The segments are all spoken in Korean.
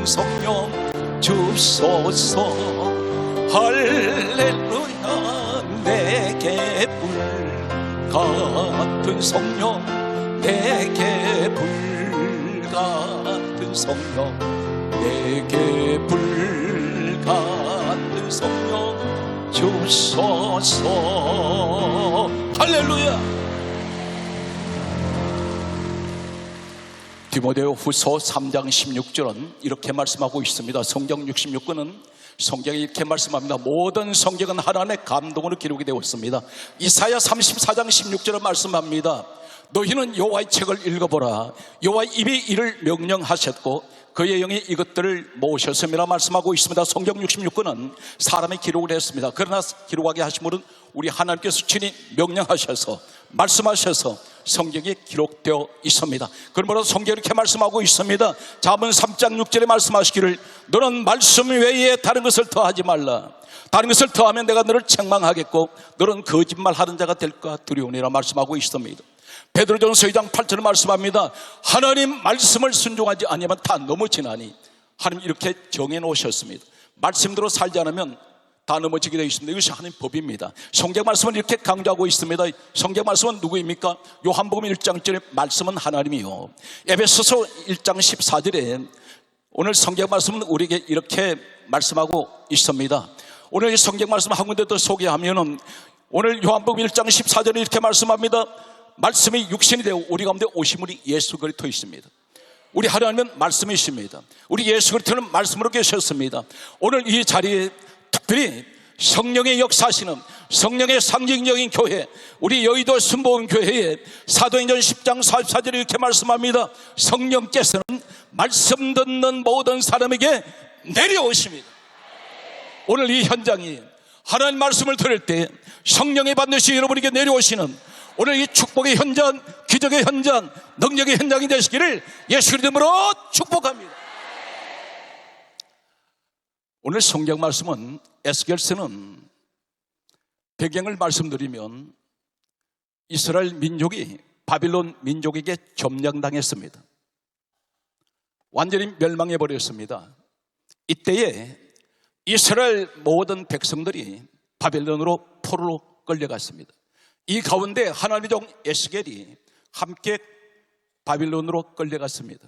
성령 주소서. 할렐루야. 내게 불 같은 성령, 내게 불 같은 성령, 내게 불 같은 성령 주소서. 할렐루야. 디모데 후서 3장 16절은 이렇게 말씀하고 있습니다. 성경 66권은 성경이 이렇게 말씀합니다. 모든 성경은 하나님의 감동으로 기록이 되어 있습니다. 이사야 34장 16절은 말씀합니다. 너희는 여호와의 책을 읽어보라. 여호와의 입이 이를 명령하셨고 그의 영이 이것들을 모으셨음이라 말씀하고 있습니다. 성경 66권은 사람이 기록을 했습니다. 그러나 기록하게 하신 분은 우리 하나님께서 친히 명령하셔서 말씀하셔서 성경에 기록되어 있습니다. 그러므로 성경이 이렇게 말씀하고 있습니다. 잠언 3장 6절에 말씀하시기를 너는 말씀 외에 다른 것을 더하지 말라. 다른 것을 더하면 내가 너를 책망하겠고 너는 거짓말하는 자가 될까 두려우니라 말씀하고 있습니다. 베드로전서 2장 8절에 말씀합니다. 하나님 말씀을 순종하지 아니하면 다 넘어지나니. 하나님 이렇게 정해놓으셨습니다. 말씀대로 살지 않으면 다 넘어지게 되어 있습니다. 이것이 하나님 법입니다. 성경 말씀은 이렇게 강조하고 있습니다. 성경 말씀은 누구입니까? 요한복음 1장 1절에 말씀은 하나님이요. 에베소서 1장 14절에 오늘 성경 말씀은 우리에게 이렇게 말씀하고 있습니다. 오늘 이 성경 말씀 한 군데 더 소개하면은 오늘 요한복음 1장 14절에 이렇게 말씀합니다. 말씀이 육신이 되어 우리 가운데 오신 분이 예수 그리스도이십니다. 우리 하나님은 말씀이십니다. 우리 예수 그리스도는 말씀으로 계셨습니다. 오늘 이 자리에 특별히 성령의 역사하시는 성령의 상징적인 교회, 우리 여의도 순복음교회에 사도행전 10장 44절에 이렇게 말씀합니다. 성령께서는 말씀 듣는 모든 사람에게 내려오십니다. 오늘 이 현장이 하나님 말씀을 들을 때 성령이 반드시 여러분에게 내려오시는 오늘 이 축복의 현장, 기적의 현장, 능력의 현장이 되시기를 예수 그리스도 이름으로 축복합니다. 오늘 성경 말씀은 에스겔서는 배경을 말씀드리면 이스라엘 민족이 바빌론 민족에게 점령당했습니다. 완전히 멸망해 버렸습니다. 이때에 이스라엘 모든 백성들이 바빌론으로 포로로 끌려갔습니다. 이 가운데 하나님의 종 에스겔이 함께 바빌론으로 끌려갔습니다.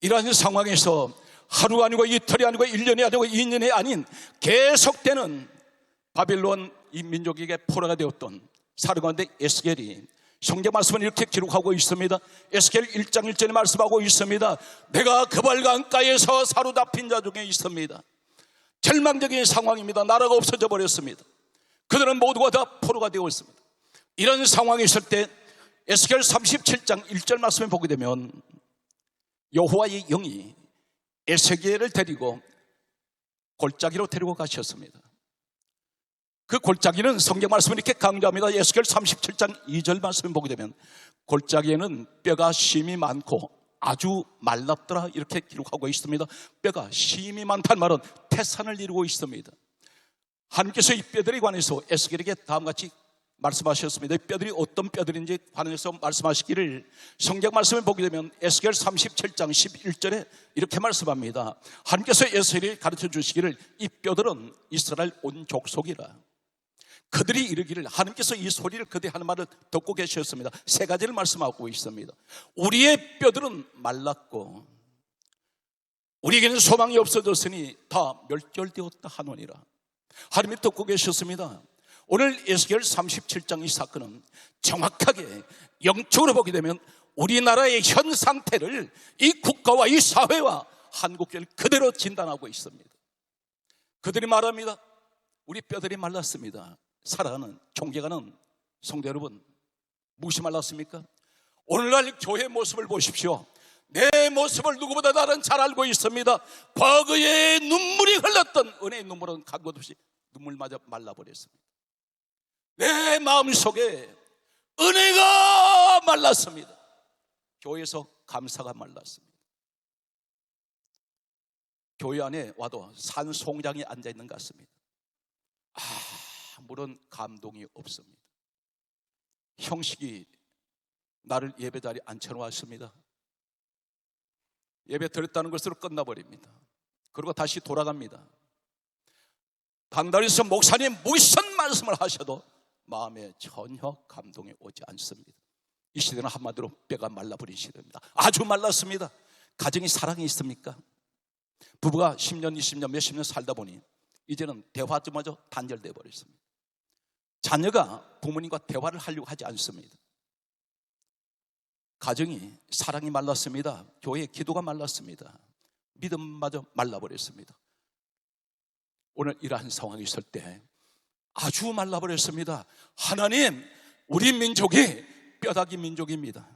이러한 상황에서 하루가 아니고 이틀이 아니고 1년이 아니고 2년이 아닌 계속되는 바빌론 이 민족에게 포로가 되었던 사르가운데 에스겔이 성경 말씀은 이렇게 기록하고 있습니다. 에스겔 1장 1절에 말씀하고 있습니다. 내가 그발 강가에서 사로잡힌 자 중에 있습니다. 절망적인 상황입니다. 나라가 없어져 버렸습니다. 그들은 모두가 다 포로가 되어 있습니다. 이런 상황이 있을 때 에스겔 37장 1절 말씀을 보게 되면 여호와의 영이 에스겔을 데리고 골짜기로 데리고 가셨습니다. 그 골짜기는 성경 말씀을 이렇게 강조합니다. 에스겔 37장 2절 말씀을 보게 되면 골짜기에는 뼈가 심이 많고 아주 말랐더라 이렇게 기록하고 있습니다. 뼈가 심이 많다는 말은 태산을 이루고 있습니다. 하나님께서 이 뼈들에 관해서 에스겔에게 다음같이 말씀하셨습니다. 이 뼈들이 어떤 뼈들인지 관해서 말씀하시기를 성경 말씀을 보게 되면 에스겔 37장 11절에 이렇게 말씀합니다. 하나님께서 에스겔에게 가르쳐 주시기를 이 뼈들은 이스라엘 온 족속이라. 그들이 이르기를 하나님께서 이 소리를 그들이 하는 말을 듣고 계셨습니다. 세 가지를 말씀하고 있습니다. 우리의 뼈들은 말랐고 우리에게는 소망이 없어졌으니 다 멸절되었다 하노니라. 하나님이 듣고 계셨습니다. 오늘 에스겔 37장 이 사건은 정확하게 영적으로 보게 되면 우리나라의 현 상태를 이 국가와 이 사회와 한국교회를 그대로 진단하고 있습니다. 그들이 말합니다. 우리 뼈들이 말랐습니다. 살아가는 존경하는 성도 여러분, 무엇이 말랐습니까? 오늘날 교회의 모습을 보십시오. 내 모습을 누구보다 나는 잘 알고 있습니다. 과거에 눈물이 흘렀던 은혜의 눈물은 간 것 없이 눈물마저 말라버렸습니다. 내 마음속에 은혜가 말랐습니다. 교회에서 감사가 말랐습니다. 교회 안에 와도 산송장이 앉아있는 것 같습니다. 아무런 감동이 없습니다. 형식이 나를 예배 자리에 앉혀놓았습니다. 예배 드렸다는 것으로 끝나버립니다. 그리고 다시 돌아갑니다. 강단에서 목사님 무슨 말씀을 하셔도 마음에 전혀 감동이 오지 않습니다. 이 시대는 한마디로 뼈가 말라버린 시대입니다. 아주 말랐습니다. 가정이 사랑이 있습니까? 부부가 10년, 20년, 몇십 년 살다 보니 이제는 대화마저 단절되어 버렸습니다. 자녀가 부모님과 대화를 하려고 하지 않습니다. 가정이 사랑이 말랐습니다. 교회의 기도가 말랐습니다. 믿음마저 말라버렸습니다. 오늘 이러한 상황이 있을 때 아주 말라버렸습니다. 하나님, 우리 민족이 뼈다귀 민족입니다.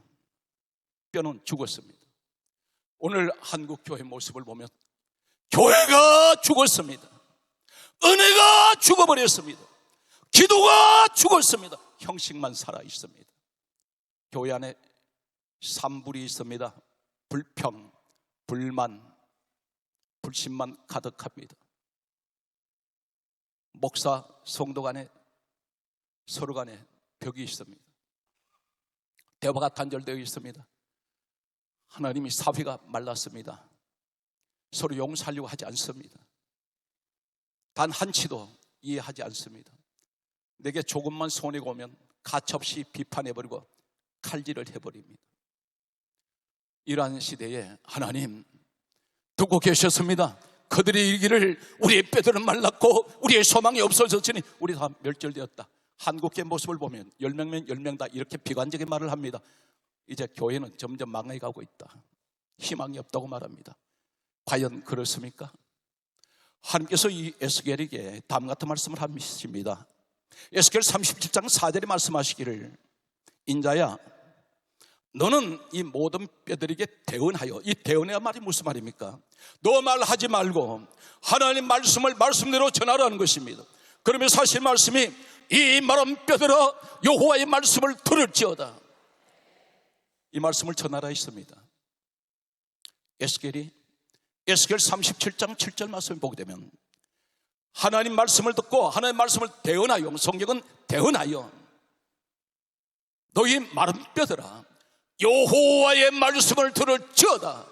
뼈는 죽었습니다. 오늘 한국 교회 모습을 보면 교회가 죽었습니다. 은혜가 죽어버렸습니다. 기도가 죽었습니다. 형식만 살아 있습니다. 교회 안에 산불이 있습니다. 불평, 불만, 불신만 가득합니다. 목사, 성도 간에 서로 간에 벽이 있습니다. 대화가 단절되어 있습니다. 하나님이 사회가 말랐습니다. 서로 용서하려고 하지 않습니다. 단 한치도 이해하지 않습니다. 내게 조금만 손해가 오면 가차없이 비판해버리고 칼질을 해버립니다. 이러한 시대에 하나님 두고 계셨습니다. 그들이 이르기를 우리의 뼈들은 말랐고 우리의 소망이 없어졌으니 우리 다 멸절되었다. 한국의 모습을 보면 10명면 10명 다 이렇게 비관적인 말을 합니다. 이제 교회는 점점 망해가고 있다. 희망이 없다고 말합니다. 과연 그렇습니까? 하나님께서 이 에스겔에게 다음 같은 말씀을 하십니다. 에스겔 37장 4절에 말씀하시기를 인자야 너는 이 모든 뼈들에게 대언하여, 이 대언의 말이 무슨 말입니까? 너 말하지 말고 하나님 말씀을 말씀대로 전하라는 것입니다. 그러면 사실 말씀이 이 마른 뼈들아 여호와의 말씀을 들을지어다, 이 말씀을 전하라 했습니다. 에스겔 37장 7절 말씀을 보게 되면 하나님 말씀을 듣고 하나님 말씀을 대언하여, 성경은 대언하여 너희 마른 뼈들아 여호와의 말씀을 들을지어다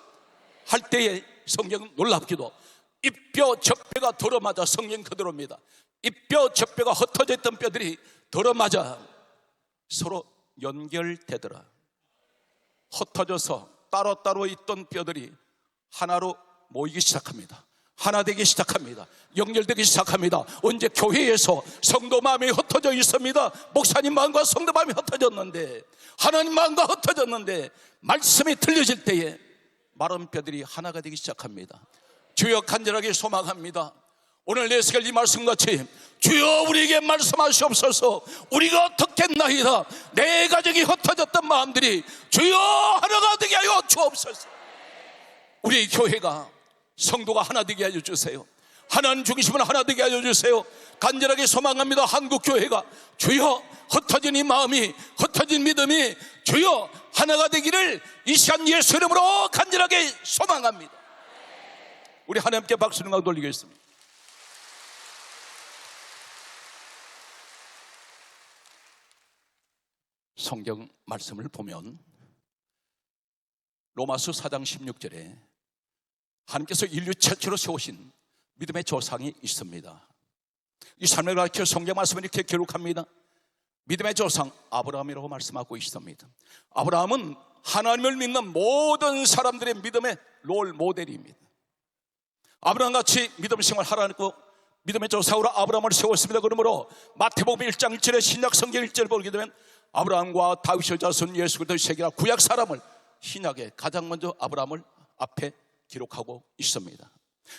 할 때에 성경은 놀랍게도 이 뼈 저 뼈가 들어맞아, 성경 그대로입니다. 이 뼈 저 뼈가 흩어져 있던 뼈들이 들어맞아 서로 연결되더라. 흩어져서 따로따로 있던 뼈들이 하나로 모이기 시작합니다. 하나 되기 시작합니다. 연결되기 시작합니다. 언제? 교회에서 성도 마음이 흩어져 있습니다. 목사님 마음과 성도 마음이 흩어졌는데, 하나님 마음과 흩어졌는데 말씀이 들려질 때에 마른 뼈들이 하나가 되기 시작합니다. 주여 간절하게 소망합니다. 오늘 에스겔 이 말씀같이 주여 우리에게 말씀하시옵소서. 우리가 어떻겠나이다. 내 가정이 흩어졌던 마음들이 주여 하나가 되게 하여 주옵소서. 우리 교회가, 성도가 하나 되게 하여 주세요. 하나님 중심으로 하나 되게 하여 주세요. 간절하게 소망합니다. 한국 교회가 주여 흩어진 이 마음이, 흩어진 믿음이 주여 하나가 되기를 이 시간 예수 이름으로 간절하게 소망합니다. 우리 하나님께 박수를 돌리겠습니다. 성경 말씀을 보면 로마서 4장 16절에 하나님께서 인류 최초로 세우신 믿음의 조상이 있습니다. 이 삶을 가르쳐 성경 말씀을 이렇게 기록합니다. 믿음의 조상 아브라함이라고 말씀하고 있습니다. 아브라함은 하나님을 믿는 모든 사람들의 믿음의 롤 모델입니다. 아브라함같이 믿음 생활하라고 믿음의 조상으로 아브라함을 세웠습니다. 그러므로 마태복음 1장 1절에 신약 성경 1절을 보게 되면 아브라함과 다윗의 자손 예수 그리스도의 세계라 구약 사람을 신약에 가장 먼저 아브라함을 앞에 기록하고 있습니다.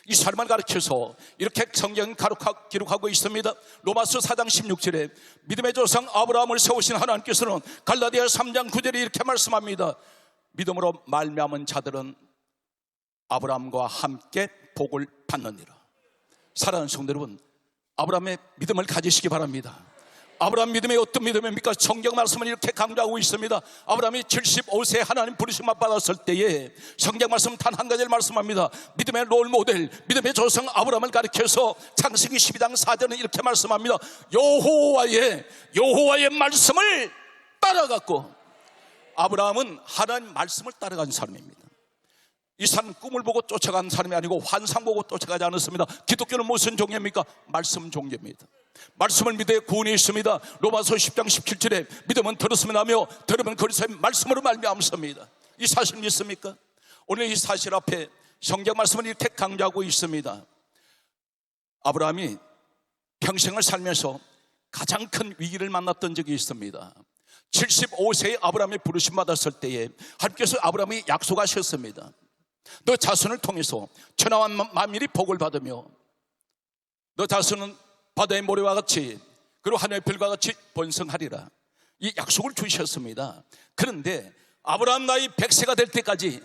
이 삶을 가르쳐서 이렇게 성경은 기록하고 있습니다. 로마서 4장 16절에 믿음의 조상 아브라함을 세우신 하나님께서는 갈라디아 3장 9절에 이렇게 말씀합니다. 믿음으로 말미암은 자들은 아브라함과 함께 복을 받느니라. 사랑하는 성도 여러분, 아브라함의 믿음을 가지시기 바랍니다. 아브라함 믿음이 어떤 믿음입니까? 성경 말씀은 이렇게 강조하고 있습니다. 아브라함이 75세 하나님 부르심만 받았을 때에 성경 말씀 단 한 가지를 말씀합니다. 믿음의 롤 모델, 믿음의 조상 아브라함을 가리켜서 창세기 12장 4절은 이렇게 말씀합니다. 여호와의 말씀을 따라갔고, 아브라함은 하나님 말씀을 따라간 사람입니다. 이 사람은 꿈을 보고 쫓아간 사람이 아니고 환상 보고 쫓아가지 않았습니다. 기독교는 무슨 종교입니까? 말씀 종교입니다. 말씀을 믿어야 구원이 있습니다. 로마서 10장 17절에 믿으면 들었으면 하며 들으면 그리스도의 말씀으로 말미암습니다. 이 사실 믿습니까? 오늘 이 사실 앞에 성경 말씀은 이렇게 강조하고 있습니다. 아브라함이 평생을 살면서 가장 큰 위기를 만났던 적이 있습니다. 75세에 아브라함이 부르심 받았을 때에 하나님께서 아브라함이 약속하셨습니다. 너 자손을 통해서 천하와 만민이 복을 받으며 너 자손은 바다의 모래와 같이 그리고 하늘의 별과 같이 번성하리라, 이 약속을 주셨습니다. 그런데 아브라함 나이 100세가 될 때까지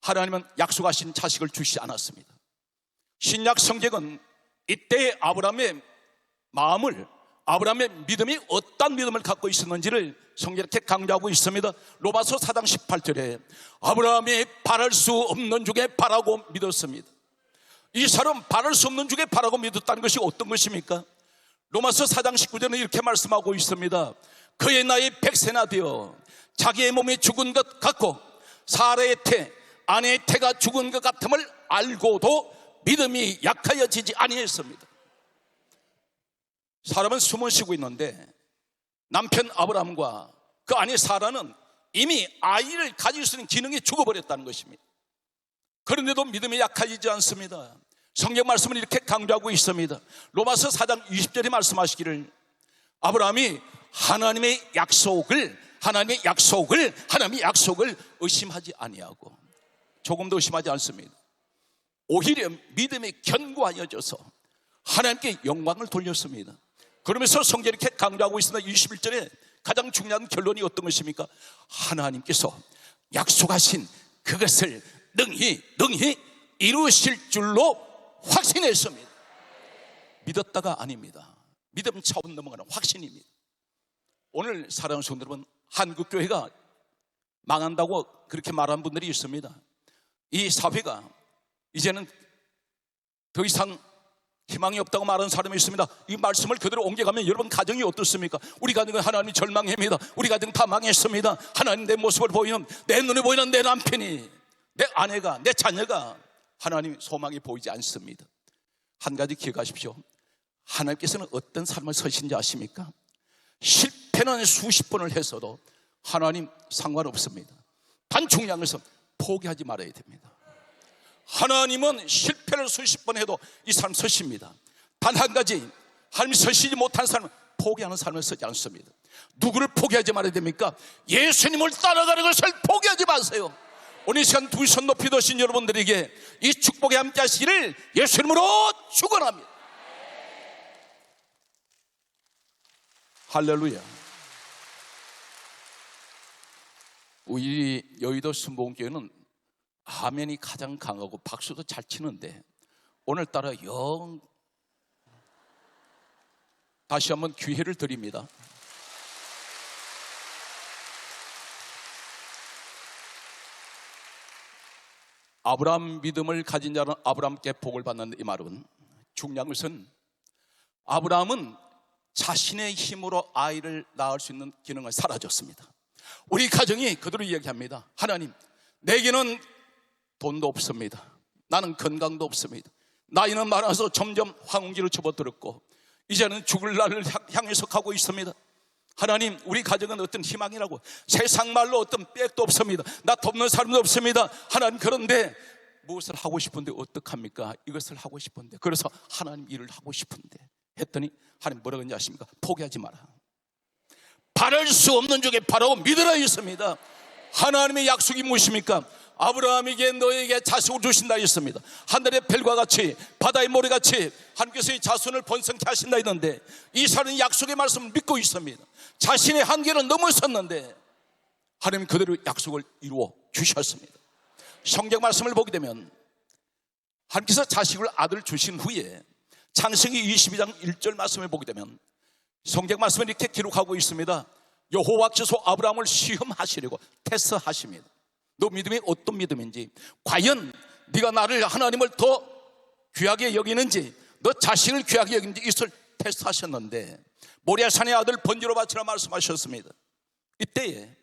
하나님은 약속하신 자식을 주시지 않았습니다. 신약 성경은 이때의 아브라함의 마음을, 아브라함의 믿음이 어떤 믿음을 갖고 있었는지를 성경에 이렇게 강조하고 있습니다. 로마서 4장 18절에 아브라함이 바랄 수 없는 중에 바라고 믿었습니다. 이 사람 바랄 수 없는 중에 바라고 믿었다는 것이 어떤 것입니까? 로마서 4장 19절은 이렇게 말씀하고 있습니다. 그의 나이 100세나 되어 자기의 몸이 죽은 것 같고 사라의 태, 아내의 태가 죽은 것 같음을 알고도 믿음이 약하여지지 아니했습니다. 사람은 숨을 쉬고 있는데 남편 아브라함과 그 아내 사라는 이미 아이를 가질 수 있는 기능이 죽어버렸다는 것입니다. 그런데도 믿음이 약해지지 않습니다. 성경 말씀은 이렇게 강조하고 있습니다. 로마서 4장 20절에 말씀하시기를 아브라함이 하나님의 약속을 의심하지 아니하고, 조금도 의심하지 않습니다. 오히려 믿음이 견고하여져서 하나님께 영광을 돌렸습니다. 그러면서 성경이 이렇게 강조하고 있습니다. 21절에 가장 중요한 결론이 어떤 것입니까? 하나님께서 약속하신 그것을 능히 이루실 줄로 확신했습니다. 믿었다가 아닙니다. 믿음 차원 넘어가는 확신입니다. 오늘 사랑하는 성도 여러분, 한국교회가 망한다고 그렇게 말하는 분들이 있습니다. 이 사회가 이제는 더 이상 희망이 없다고 말하는 사람이 있습니다. 이 말씀을 그대로 옮겨가면 여러분 가정이 어떻습니까? 우리 가정은 하나님이 절망합니다. 우리 가정 다 망했습니다. 하나님 내 모습을 보이는, 내 눈에 보이는 내 남편이, 내 아내가, 내 자녀가 하나님 소망이 보이지 않습니다. 한 가지 기억하십시오. 하나님께서는 어떤 삶을 서신지 아십니까? 실패는 수십 번을 했어도 하나님 상관없습니다. 단 중요한 것은 포기하지 말아야 됩니다. 하나님은 실패를 수십 번 해도 이 삶 서십니다. 단 한 가지, 하나님이 서시지 못한 삶은 포기하는 삶을 서지 않습니다. 누구를 포기하지 말아야 됩니까? 예수님을 따라가는 것을 포기하지 마세요. 오늘 이 시간 두 손 높이 드신 여러분들에게 이 축복에 함께 하시기를 예수님으로 축원합니다. 할렐루야. 우리 여의도 순복음교회는 아멘이 가장 강하고 박수도 잘 치는데 오늘따라 영 다시 한번 기회를 드립니다. 아브라함 믿음을 가진 자는 아브라함께 복을 받는 이 말은 중요한 것은 아브라함은 자신의 힘으로 아이를 낳을 수 있는 기능을 사라졌습니다. 우리 가정이 그대로 이야기합니다. 하나님, 내게는 돈도 없습니다. 나는 건강도 없습니다. 나이는 많아서 점점 황혼기로 접어들었고 이제는 죽을 날을 향해서 가고 있습니다. 하나님, 우리 가정은 어떤 희망이라고, 세상 말로 어떤 빽도 없습니다. 나 돕는 사람도 없습니다. 하나님, 그런데 무엇을 하고 싶은데 어떡합니까? 이것을 하고 싶은데, 그래서 하나님 일을 하고 싶은데 했더니 하나님 뭐라고 했는지 아십니까? 포기하지 마라. 바랄 수 없는 중에 바라고 믿으라 했습니다. 하나님의 약속이 무엇입니까? 아브라함에게 너에게 자식을 주신다 했습니다. 하늘의 별과 같이 바다의 모래같이 하나님께서 이 자손을 번성케 하신다 했는데 이 사람은 약속의 말씀을 믿고 있습니다. 자신의 한계를 넘어섰는데 하나님 그대로 약속을 이루어 주셨습니다. 성경 말씀을 보게 되면 하나님께서 자식을 아들 주신 후에 창세기 22장 1절 말씀을 보게 되면 성경 말씀을 이렇게 기록하고 있습니다. 여호와께서 아브라함을 시험하시려고 테스트하십니다. 너 믿음이 어떤 믿음인지, 과연 네가 나를, 하나님을 더 귀하게 여기는지, 너 자신을 귀하게 여기는지 이것을 테스트하셨는데 모리아산의 아들 번지로 바치라 말씀하셨습니다. 이때에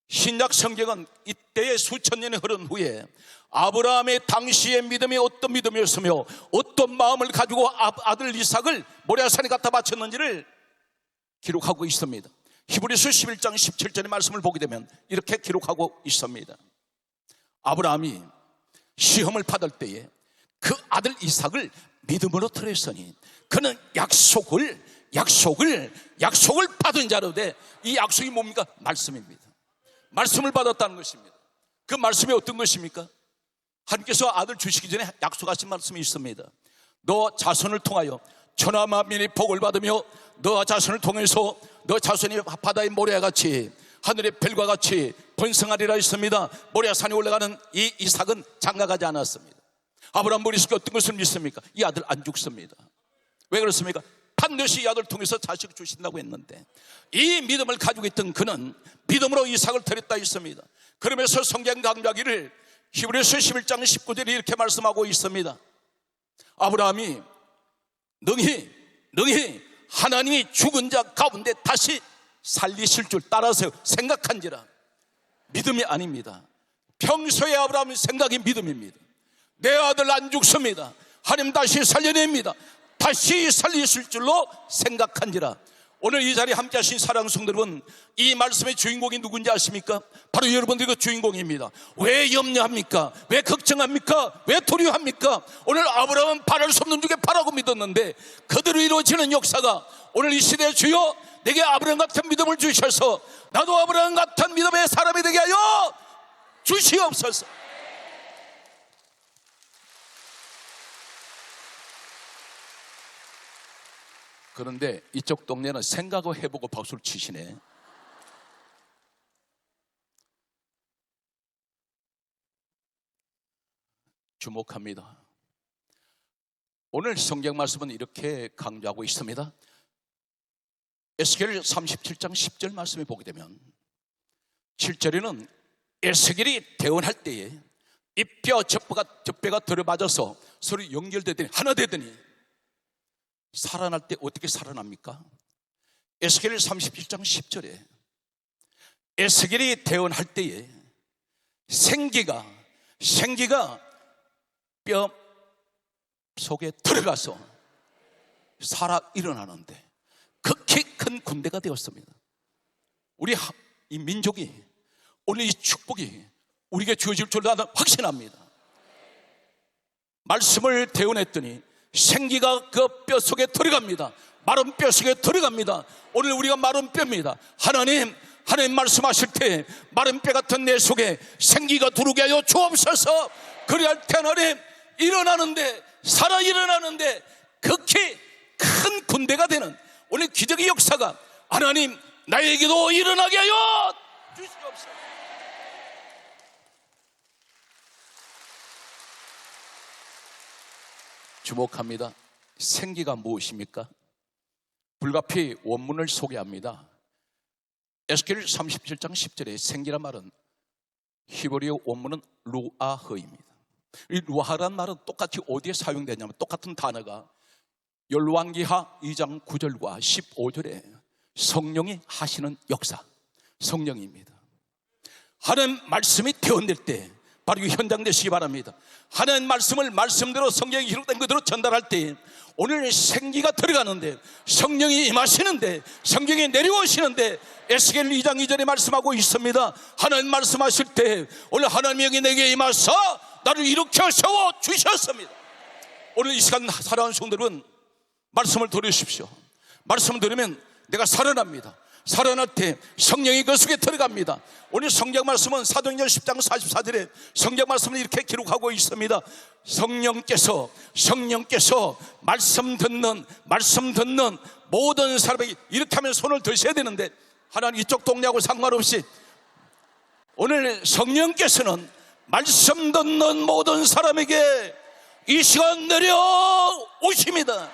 신약 성경은 이때 이때에 수천 년이 흐른 후에 아브라함의 당시의 믿음이 어떤 믿음이었으며 어떤 마음을 가지고 아들 이삭을 모리아산에 갖다 바쳤는지를 기록하고 있습니다. 히브리서 11장 17절의 말씀을 보게 되면 이렇게 기록하고 있습니다. 아브라함이 시험을 받을 때에 그 아들 이삭을 믿음으로 드렸으니 그는 약속을 받은 자로 돼. 이 약속이 뭡니까? 말씀입니다. 말씀을 받았다는 것입니다. 그 말씀이 어떤 것입니까? 하나님께서 아들 주시기 전에 약속하신 말씀이 있습니다. 너 자손을 통하여 천하 만민이 복을 받으며 너 자손을 통해서 너 자손이 바다의 모래와 같이 하늘의 별과 같이 번성하리라 했습니다. 모리아산에 올라가는 이 이삭은 장가가지 않았습니다. 아브라함 머릿속에 어떤 것을 믿습니까? 이 아들 안 죽습니다. 왜 그렇습니까? 반드시 이 아들 통해서 자식을 주신다고 했는데 이 믿음을 가지고 있던 그는 믿음으로 이삭을 드렸다 했습니다. 그러면서 성경 강조하기를 히브리서 11장 19절에 이렇게 말씀하고 있습니다. 아브라함이 능히 하나님이 죽은 자 가운데 다시 살리실 줄 따라서 생각한지라. 믿음이 아닙니다. 평소에 아브라함의 생각이 믿음입니다. 내 아들 안 죽습니다. 하나님 다시 살려냅니다. 다시 살리실 줄로 생각한지라. 오늘 이 자리에 함께 하신 사랑하는 성도 여러분, 이 말씀의 주인공이 누군지 아십니까? 바로 여러분들이 그 주인공입니다. 왜 염려합니까? 왜 걱정합니까? 왜 두려워합니까? 오늘 아브라함은 바랄 수 없는 중에 바라고 믿었는데 그대로 이루어지는 역사가 오늘 이 시대에 주여 내게 아브라함 같은 믿음을 주셔서 나도 아브라함 같은 믿음의 사람이 되게 하여 주시옵소서. 그런데 이쪽 동네는 생각을 해보고 박수를 치시네. 주목합니다. 오늘 성경 말씀은 이렇게 강조하고 있습니다. 에스겔 37장 10절 말씀에 보게 되면 7절에는 에스겔이 대언할 때에 이 뼈 젖배가 들어맞아서 서로 연결되더니 하나 되더니 살아날 때 어떻게 살아납니까? 에스겔 37장 10절에 에스겔이 대언할 때에 생기가 뼈 속에 들어가서 살아 일어나는데 극히 큰 군대가 되었습니다. 우리 이 민족이 오늘 이 축복이 우리에게 주어질 줄 나는 확신합니다. 말씀을 대언했더니 생기가 그 뼈 속에 들어갑니다. 마른 뼈 속에 들어갑니다. 오늘 우리가 마른 뼈입니다. 하나님 말씀하실 때 마른 뼈 같은 내 속에 생기가 들어오게 하여 주옵소서. 그리할 때 하나님 일어나는데 살아 일어나는데 극히 큰 군대가 되는 오늘 기적의 역사가 하나님 나에게도 일어나게 하여 주시옵소서. 주목합니다. 생기가 무엇입니까? 불가피 원문을 소개합니다. 에스겔 37장 10절에 생기란 말은 히브리어 원문은 루아흐입니다. 이 루아흐란 말은 똑같이 어디에 사용되냐면 똑같은 단어가 열왕기하 2장 9절과 15절에 성령이 하시는 역사, 성령입니다. 하나님 말씀이 대언될 때 바로 이 현장 되시기 바랍니다. 하나님 말씀을 말씀대로 성경에 기록된 그대로 전달할 때 오늘 생기가 들어가는데 성령이 임하시는데 성경이 내려오시는데 에스겔 2장 2절에 말씀하고 있습니다. 하나님 말씀하실 때 오늘 하나님이 여기 내게 임하사 나를 일으켜 세워 주셨습니다. 오늘 이 시간 사랑하는 성도들은 말씀을 들으십시오. 말씀을 들으면 내가 살아납니다. 살아날 때 성령이 그 속에 들어갑니다. 오늘 성경 말씀은 사도행전 10장 44절에 성경 말씀을 이렇게 기록하고 있습니다. 성령께서 말씀 듣는 모든 사람에게 이렇게 하면 손을 드셔야 되는데 하나님 이쪽 동네하고 상관없이 오늘 성령께서는 말씀 듣는 모든 사람에게 이 시간 내려오십니다.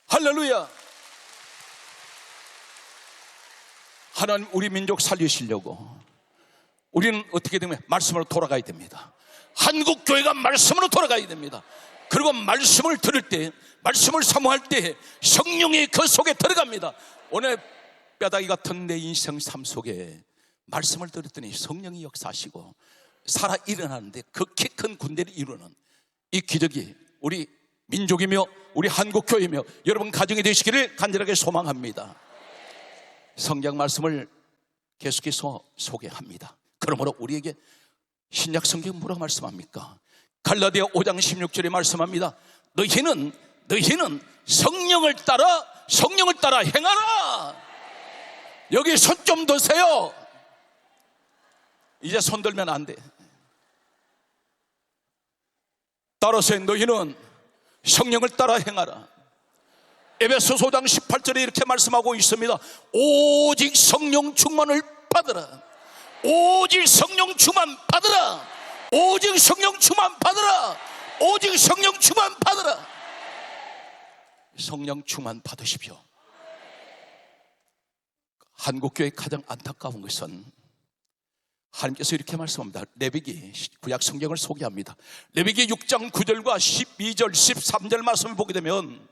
할렐루야. 하나님 우리 민족 살리시려고 우리는 어떻게 되면 말씀으로 돌아가야 됩니다. 한국교회가 말씀으로 돌아가야 됩니다. 그리고 말씀을 들을 때 말씀을 사모할 때 성령이 그 속에 들어갑니다. 오늘 뼈다귀 같은 내 인생 삶 속에 말씀을 들었더니 성령이 역사하시고 살아 일어나는데 그 키 큰 군대를 이루는 이 기적이 우리 민족이며 우리 한국교회이며 여러분 가정이 되시기를 간절하게 소망합니다. 성경 말씀을 계속해서 소개합니다. 그러므로 우리에게 신약 성경 뭐라고 말씀합니까? 갈라디아 5장 16절에 말씀합니다. 너희는 성령을 따라 행하라. 여기 손 좀 드세요. 이제 손 들면 안 돼. 따라서 너희는 성령을 따라 행하라. 에베소서 5장 18절에 이렇게 말씀하고 있습니다. 오직 성령 충만을 받으라. 오직 성령 충만 받으라. 오직 성령 충만 받으라. 오직 성령 충만 받으라. 성령 충만 받으십시오. 한국교회의 가장 안타까운 것은 하나님께서 이렇게 말씀합니다. 레위기 구약 성경을 소개합니다. 레위기 6장 9절과 12절 13절 말씀을 보게 되면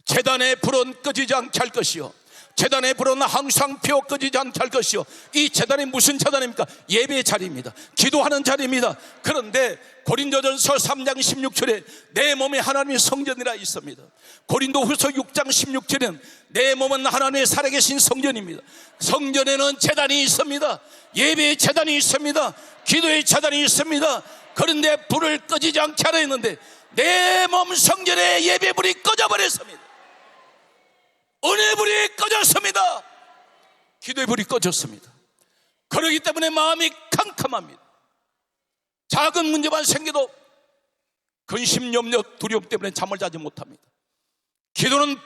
제단의 불은 꺼지지 않게 할 것이요 제단의 불은 항상 피어 꺼지지 않게 할 것이요. 이 제단이 무슨 제단입니까? 예배의 자리입니다. 기도하는 자리입니다. 그런데 고린도전서 3장 16절에 내 몸에 하나님의 성전이라 있습니다. 고린도후서 6장 16절에는 내 몸은 하나님의 살아계신 성전입니다. 성전에는 제단이 있습니다. 예배의 제단이 있습니다. 기도의 제단이 있습니다. 그런데 불을 꺼지지 않게 하려 했는데 내 몸 성전에 예배불이 꺼져버렸습니다. 은혜의 불이 꺼졌습니다. 기도의 불이 꺼졌습니다. 그렇기 때문에 마음이 캄캄합니다. 작은 문제만 생겨도 근심, 염려, 두려움 때문에 잠을 자지 못합니다. 기도는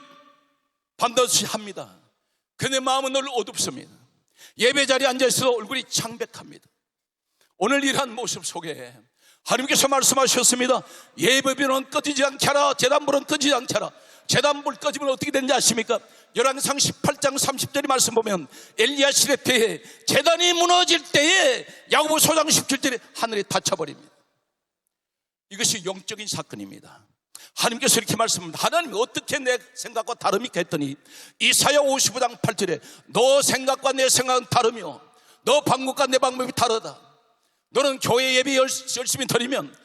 반드시 합니다. 그런데 마음은 늘 어둡습니다. 예배 자리에 앉아있어도 얼굴이 창백합니다. 오늘 이러한 모습 속에 하나님께서 말씀하셨습니다. 예배불은 꺼지지 않게 하라. 제단불은 꺼지지 않게 하라. 제단불 꺼지면 어떻게 되는지 아십니까? 열왕기상 18장 30절의 말씀 보면 엘리야 시대 때에 제단이 무너질 때에 야고보서 4장 17절에 하늘이 닫혀버립니다. 이것이 영적인 사건입니다. 하나님께서 이렇게 말씀합니다. 하나님이 어떻게 내 생각과 다릅니까 했더니 이사야 55장 8절에 너 생각과 내 생각은 다르며 너 방법과 내 방법이 다르다. 너는 교회 예배 열심히 드리면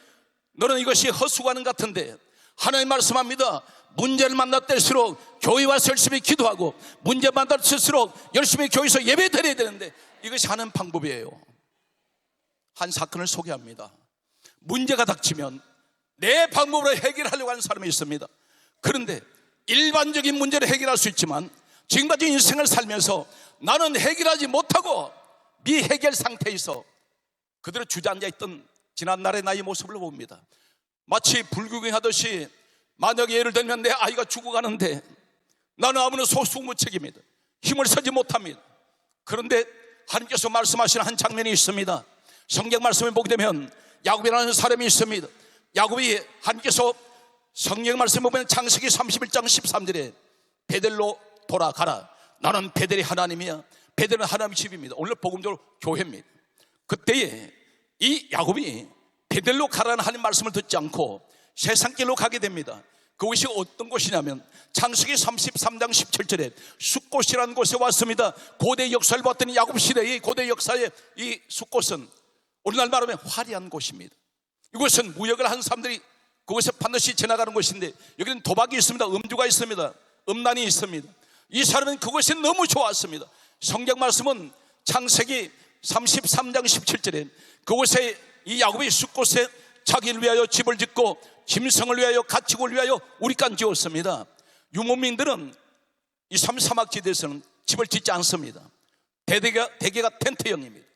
너는 이것이 헛수고하는 것 같은데 하나님 말씀합니다. 문제를 만났을수록 교회 와서 열심히 기도하고 문제 만났을수록 열심히 교회에서 예배 드려야 되는데 이것이 하는 방법이에요. 한 사건을 소개합니다. 문제가 닥치면 내 방법으로 해결하려고 하는 사람이 있습니다. 그런데 일반적인 문제를 해결할 수 있지만 지금까지 인생을 살면서 나는 해결하지 못하고 미해결 상태에 있어 그대로 주저앉아 있던 지난날의 나의 모습을 봅니다. 마치 불구경하듯이 만약에 예를 들면 내 아이가 죽어가는데 나는 아무런 소수무책입니다. 힘을 쓰지 못합니다. 그런데 하나님께서 말씀하시는 한 장면이 있습니다. 성경 말씀을 보게 되면 야곱이라는 사람이 있습니다. 야곱이 하나님께서 성경 말씀을 보면 창세기 31장 13절에 베델로 돌아가라. 나는 베델이 하나님이야. 베델은 하나님의 집입니다. 오늘 복음적으로 교회입니다. 그때에 이 야곱이 베델로 가라는 하나님 말씀을 듣지 않고 세상길로 가게 됩니다. 그곳이 어떤 곳이냐면 창세기 33장 17절에 숫곳이라는 곳에 왔습니다. 고대 역사를 봤더니 야곱 시대의 고대 역사의 이 숫곳은 오늘날 말하면 화려한 곳입니다. 이곳은 무역을 하는 사람들이 그곳에 반드시 지나가는 곳인데 여기는 도박이 있습니다. 음주가 있습니다. 음란이 있습니다. 이 사람은 그곳이 너무 좋았습니다. 성경 말씀은 창세기 33장 17절에 그곳에 이 야곱이 숫곳에 자기를 위하여 집을 짓고 짐승을 위하여 가축을 위하여 우리간 지었습니다. 유목민들은 이 사막지대에서는 집을 짓지 않습니다. 대개가 텐트형입니다.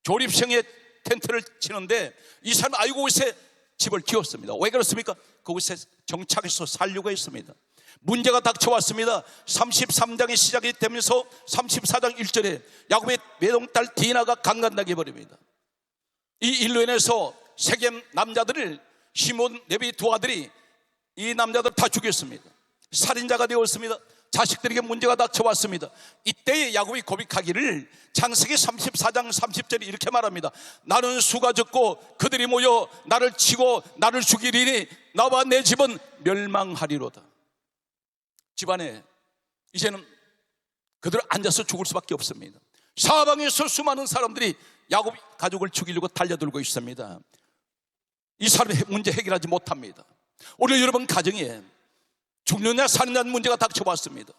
조립형의 텐트를 치는데 이 사람은 아이고 그곳에 집을 지었습니다. 왜 그렇습니까? 그곳에 정착해서 살려고 했습니다. 문제가 닥쳐왔습니다. 33장이 시작이 되면서 34장 1절에 야곱의 외동딸 디나가 강간당해 버립니다. 이 일로 인해서 세겜 남자들을 시몬 레위 두 아들이 이 남자들 다 죽였습니다. 살인자가 되었습니다. 자식들에게 문제가 닥쳐왔습니다. 이때에 야곱이 고백하기를 창세기 34장 30절에 이렇게 말합니다. 나는 수가 적고 그들이 모여 나를 치고 나를 죽이리니 나와 내 집은 멸망하리로다. 집안에 이제는 그들은 앉아서 죽을 수밖에 없습니다. 사방에서 수많은 사람들이 야곱 가족을 죽이려고 달려들고 있습니다. 이 사람의 문제 해결하지 못합니다. 오늘 여러분 가정에 죽느냐 사느냐 문제가 닥쳐왔습니다.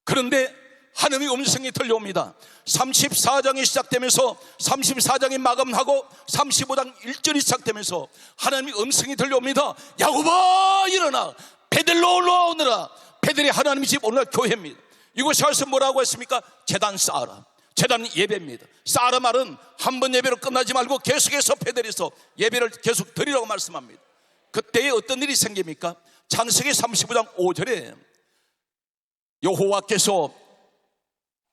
그런데 하나님의 음성이 들려옵니다. 34장이 시작되면서 34장이 마감하고 35장 1절이 시작되면서 하나님의 음성이 들려옵니다. 야곱아 일어나 베들로 올라오느라. 베들이 하나님의 집 오늘 교회입니다. 이곳에 와서 뭐라고 했습니까? 제단 쌓아라. 제단은 예배입니다. 쌓아라 말은 한 번 예배로 끝나지 말고 계속해서 베들에서 예배를 계속 드리라고 말씀합니다. 그때에 어떤 일이 생깁니까? 창세기 35장 5절에 여호와께서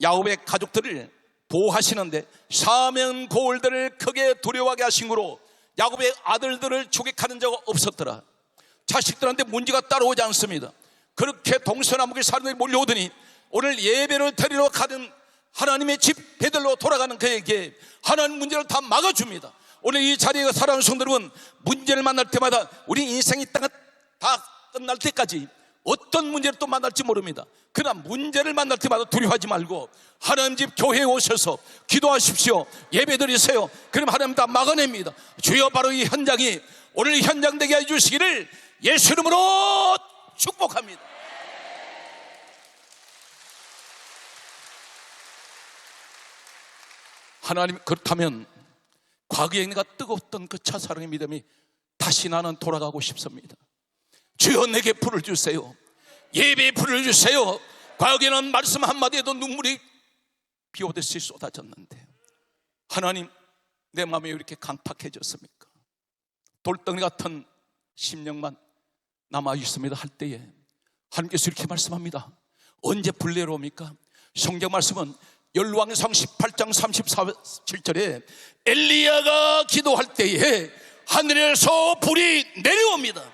야곱의 가족들을 보호하시는데 사면 고울들을 크게 두려워하게 하신 거로 야곱의 아들들을 추격하는 자가 없었더라. 자식들한테 문제가 따라오지 않습니다. 그렇게 동서남북의 사람들이 몰려오더니 오늘 예배를 드리러 가는 하나님의 집 베들로 돌아가는 그에게 하나님 문제를 다 막아줍니다. 오늘 이 자리에 살아가는 성도 여러분, 문제를 만날 때마다 우리 인생이 다 끝날 때까지 어떤 문제를 또 만날지 모릅니다. 그러나 문제를 만날 때마다 두려워하지 말고 하나님 집 교회에 오셔서 기도하십시오. 예배드리세요. 그럼 하나님 다 막아냅니다. 주여 바로 이 현장이 오늘 현장 되게 해주시기를 예수 이름으로 축복합니다. 하나님, 그렇다면 과거에 내가 뜨거웠던 그 차사랑의 믿음이 다시 나는 돌아가고 싶습니다. 주여 내게 불을 주세요. 예배에 불을 주세요. 과거에는 말씀 한마디에도 눈물이 비오듯이 쏟아졌는데 하나님, 내 마음이 왜 이렇게 강팍해졌습니까? 돌덩이 같은 심령만 남아있습니다 할 때에 하나님께서 이렇게 말씀합니다. 언제 불 내려옵니까? 성경 말씀은 열왕기상 18장 37절에 엘리야가 기도할 때에 하늘에서 불이 내려옵니다.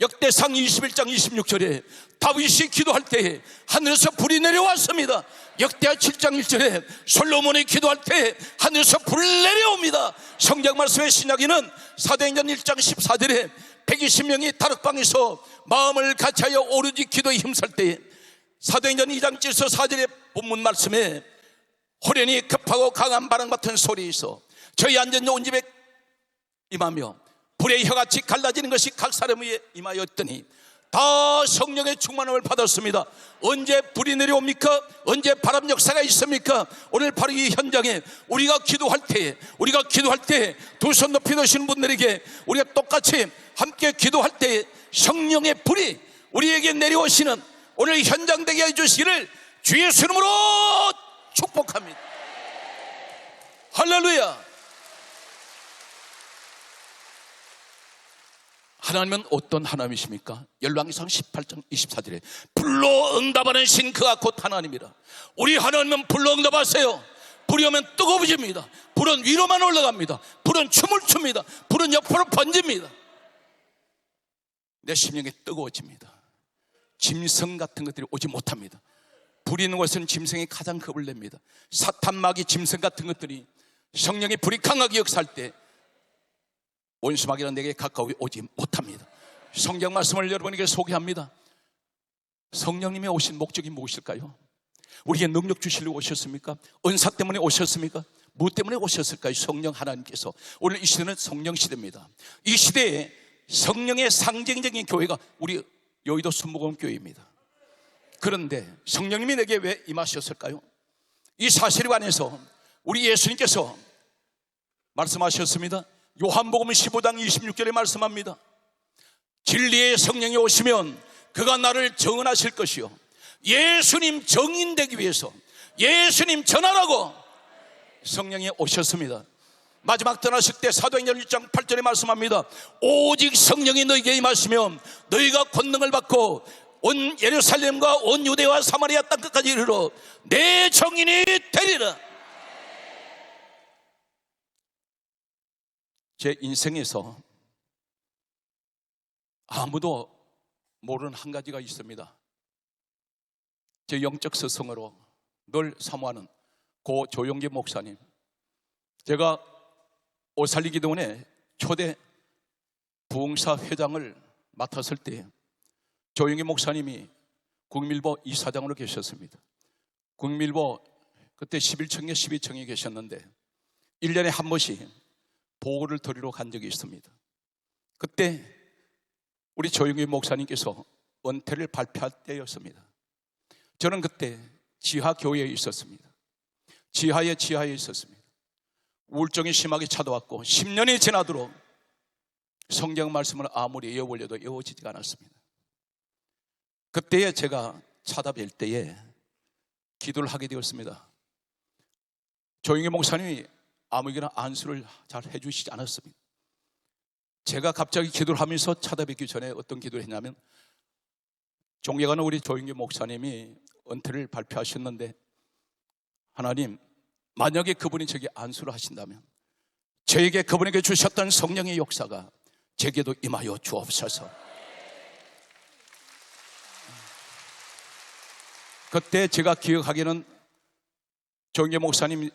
역대상 21장 26절에 다윗이 기도할 때에 하늘에서 불이 내려왔습니다. 역대하 7장 1절에 솔로몬이 기도할 때 하늘에서 불 내려옵니다. 성경 말씀의 신약에는 사도행전 1장 14절에 120명이 다락방에서 마음을 같이하여 오로지 기도에 힘쓸 때에 사도행전 2장 7절 4절의 본문 말씀에 호련히 급하고 강한 바람 같은 소리에서 저희 앉은 온 집에 임하며 불의 혀같이 갈라지는 것이 각 사람에게 임하였더니 다 성령의 충만함을 받았습니다. 언제 불이 내려옵니까? 언제 바람 역사가 있습니까? 오늘 바로 이 현장에 우리가 기도할 때 두 손 높이 드시는 분들에게 우리가 똑같이 함께 기도할 때 성령의 불이 우리에게 내려오시는 오늘 현장 되게 해주시기를 주 예수 이름으로 축복합니다. 할렐루야. 하나님은 어떤 하나님이십니까? 열왕기상 18장 24절에 불로 응답하는 신 그가 곧 하나님이라. 우리 하나님은 불로 응답하세요. 불이 오면 뜨거워집니다. 불은 위로만 올라갑니다. 불은 춤을 춥니다. 불은 옆으로 번집니다. 내 심령이 뜨거워집니다. 짐승 같은 것들이 오지 못합니다. 불이 있는 곳은 짐승이 가장 겁을 냅니다. 사탄, 마귀, 짐승 같은 것들이 성령의 불이 강하게 역사할 때 원수마귀는 내게 가까이 오지 못합니다. 성경 말씀을 여러분에게 소개합니다. 성령님이 오신 목적이 무엇일까요? 우리에게 능력 주시려고 오셨습니까? 은사 때문에 오셨습니까? 무 때문에 오셨을까요? 성령 하나님께서. 오늘 이 시대는 성령 시대입니다. 이 시대에 성령의 상징적인 교회가 우리 여의도 순복음교회입니다. 그런데 성령님이 내게 왜 임하셨을까요? 이 사실에 관해서 우리 예수님께서 말씀하셨습니다. 요한복음 15장 26절에 말씀합니다. 진리의 성령이 오시면 그가 나를 정언하실 것이요, 예수님 정인되기 위해서 예수님 전하라고 성령이 오셨습니다. 마지막 떠나실 때 사도행전 1장 8절에 말씀합니다. 오직 성령이 너희에게 임하시면 너희가 권능을 받고 온 예루살렘과 온 유대와 사마리아 땅끝까지 이르러 내 정인이 되리라. 제 인생에서 아무도 모르는 한 가지가 있습니다. 제 영적 스승으로 늘 사모하는 고 조용기 목사님. 제가 오살리 기도원의 초대 부흥사 회장을 맡았을 때 조용기 목사님이 국민일보 이사장으로 계셨습니다. 국민일보 그때 11층에 12층에 계셨는데 1년에 한 번씩 보고를 드리러 간 적이 있습니다. 그때 우리 조영기 목사님께서 은퇴를 발표할 때였습니다. 저는 그때 지하 교회에 있었습니다. 지하에 있었습니다. 우울증이 심하게 찾아왔고 10년이 지나도록 성경 말씀을 아무리 외워보려도 외워지지가 않았습니다. 그때에 제가 찾아뵐 때에 기도를 하게 되었습니다. 조영기 목사님이 아무에게나 안수를 잘 해주시지 않았습니다. 제가 갑자기 기도를 하면서 찾아뵙기 전에 어떤 기도를 했냐면, 존경하는 우리 조영기 목사님이 은퇴를 발표하셨는데, 하나님, 만약에 그분이 저에게 안수를 하신다면 저에게 그분에게 주셨던 성령의 역사가 제게도 임하여 주옵소서. 그때 제가 기억하기에는 조영기 목사님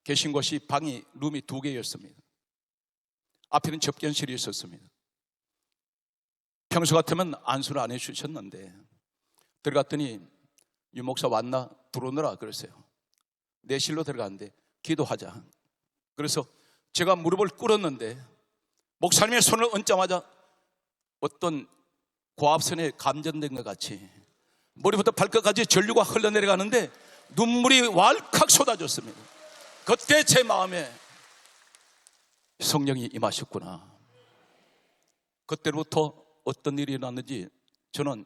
계신 곳이 룸이 2개였습니다. 앞에는 접견실이 있었습니다. 평소 같으면 안수를 안 해주셨는데 들어갔더니 유 목사 왔나? 들어오느라 그랬어요. 내실로 들어갔는데 기도하자. 그래서 제가 무릎을 꿇었는데 목사님의 손을 얹자마자 어떤 고압선에 감전된 것 같이 머리부터 발끝까지 전류가 흘러내려가는데 눈물이 왈칵 쏟아졌습니다. 그때 제 마음에 성령이 임하셨구나. 그때부터 어떤 일이 일어났는지 저는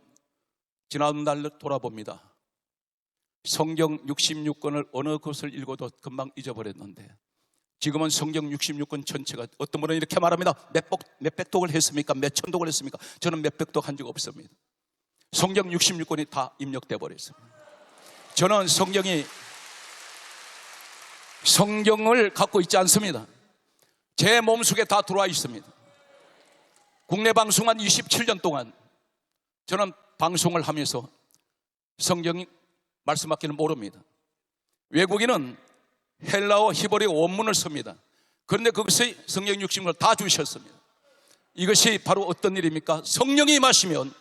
지난 날 돌아봅니다. 성경 66권을 어느 것을 읽어도 금방 잊어버렸는데 지금은 성경 66권 전체가, 어떤 분은 이렇게 말합니다. 몇백 독을 했습니까? 몇천 독을 했습니까? 저는 몇백 독 한 적 없습니다. 성경 66권이 다 입력돼 버렸습니다. 저는 성경을 갖고 있지 않습니다. 제 몸속에 다 들어와 있습니다. 국내 방송한 27년 동안 저는 방송을 하면서 성경 말씀밖에는 모릅니다. 외국인은 헬라어, 히브리 원문을 씁니다. 그런데 그것이 성경 60권을 다 주셨습니다. 이것이 바로 어떤 일입니까? 성령이 임하시면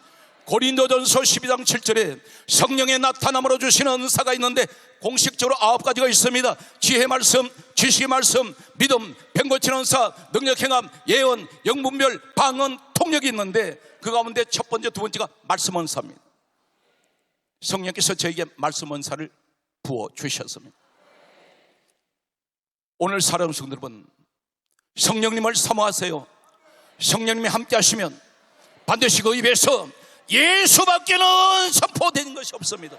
고린도전서 12장 7절에 성령의 나타남으로 주시는 은사가 있는데 공식적으로 9가지가 있습니다. 지혜 말씀, 지식의 말씀, 믿음, 병고치는 은사, 능력 행함, 예언, 영분별, 방언, 통력이 있는데 그 가운데 첫 번째, 두 번째가 말씀 은사입니다. 성령께서 저에게 말씀 은사를 부어 주셨습니다. 오늘 사랑하는 성도 여러분, 성령님을 사모하세요. 성령님이 함께 하시면 반드시 그 입에서 예수밖에는 선포되는 것이 없습니다.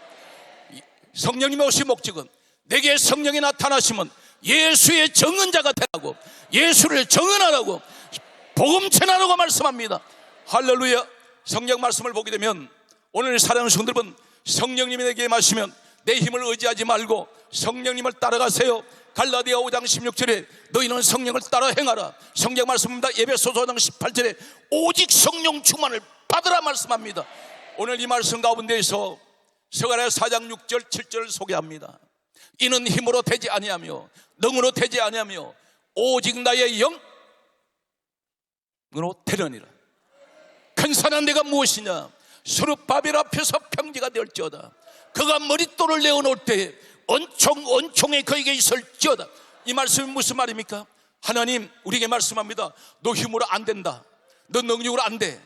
성령님의 오신 목적은 내게 성령이 나타나시면 예수의 정언자가 되라고, 예수를 정언하라고, 복음 전하라고 말씀합니다. 할렐루야. 성경 말씀을 보게 되면 오늘 사랑하는 성도 여러분, 성령님이 내게 임하시면 내 힘을 의지하지 말고 성령님을 따라가세요. 갈라디아 5장 16절에 너희는 성령을 따라 행하라. 성경 말씀입니다. 에베소서 5장 18절에 오직 성령 충만을 받으라 말씀합니다. 오늘 이 말씀 가운데에서 스가랴 4장 6절 7절을 소개합니다. 이는 힘으로 되지 아니하며 능으로 되지 아니하며 오직 나의 영으로 되느니라. 큰 산한 내가 무엇이냐? 수르바벨 앞에서 평지가 될지어다. 그가 머릿돌을 내어놓을 때 언총에 그에게 있을지어다. 이 말씀이 무슨 말입니까? 하나님 우리에게 말씀합니다. 너 힘으로 안 된다, 너 능력으로 안 돼.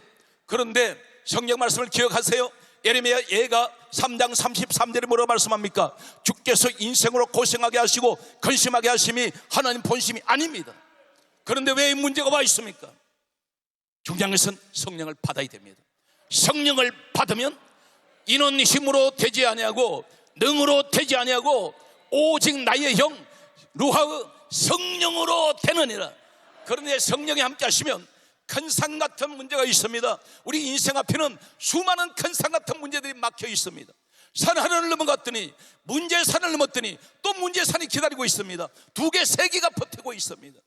그런데 성경 말씀을 기억하세요. 예레미야 예가 3장 33절에 뭐라고 말씀합니까? 주께서 인생으로 고생하게 하시고 근심하게 하심이 하나님 본심이 아닙니다. 그런데 왜 문제가 와 있습니까? 중요한 것은 성령을 받아야 됩니다. 성령을 받으면 이는 힘으로 되지 아니하고 능으로 되지 아니하고 오직 나의 영 루하의 성령으로 되느니라. 그런데 성령이 함께 하시면 큰 산 같은 문제가 있습니다. 우리 인생 앞에는 수많은 큰 산 같은 문제들이 막혀 있습니다. 산 하나를 넘어갔더니 문제의 산을 넘었더니 또 문제의 산이 기다리고 있습니다. 2개, 3개가 버티고 있습니다.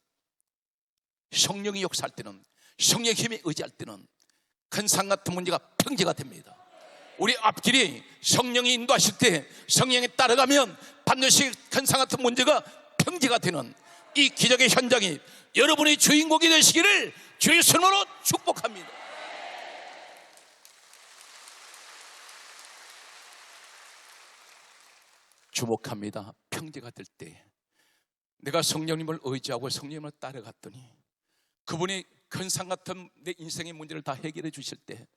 성령이 역사할 때는, 성령의 힘에 의지할 때는 큰 산 같은 문제가 평지가 됩니다. 우리 앞길이 성령이 인도하실 때 성령에 따라가면 반드시 큰 산 같은 문제가 평지가 되는 이 기적의 현장이 여러분의 주인공이 되시기를 주의 손으로 축복합니다. 주목합니다. 평지가 될 때 내가 성령님을 의지하고 성령님을 따라갔더니 그분이 근상 같은 내 인생의 문제를 다 해결해 주실 때,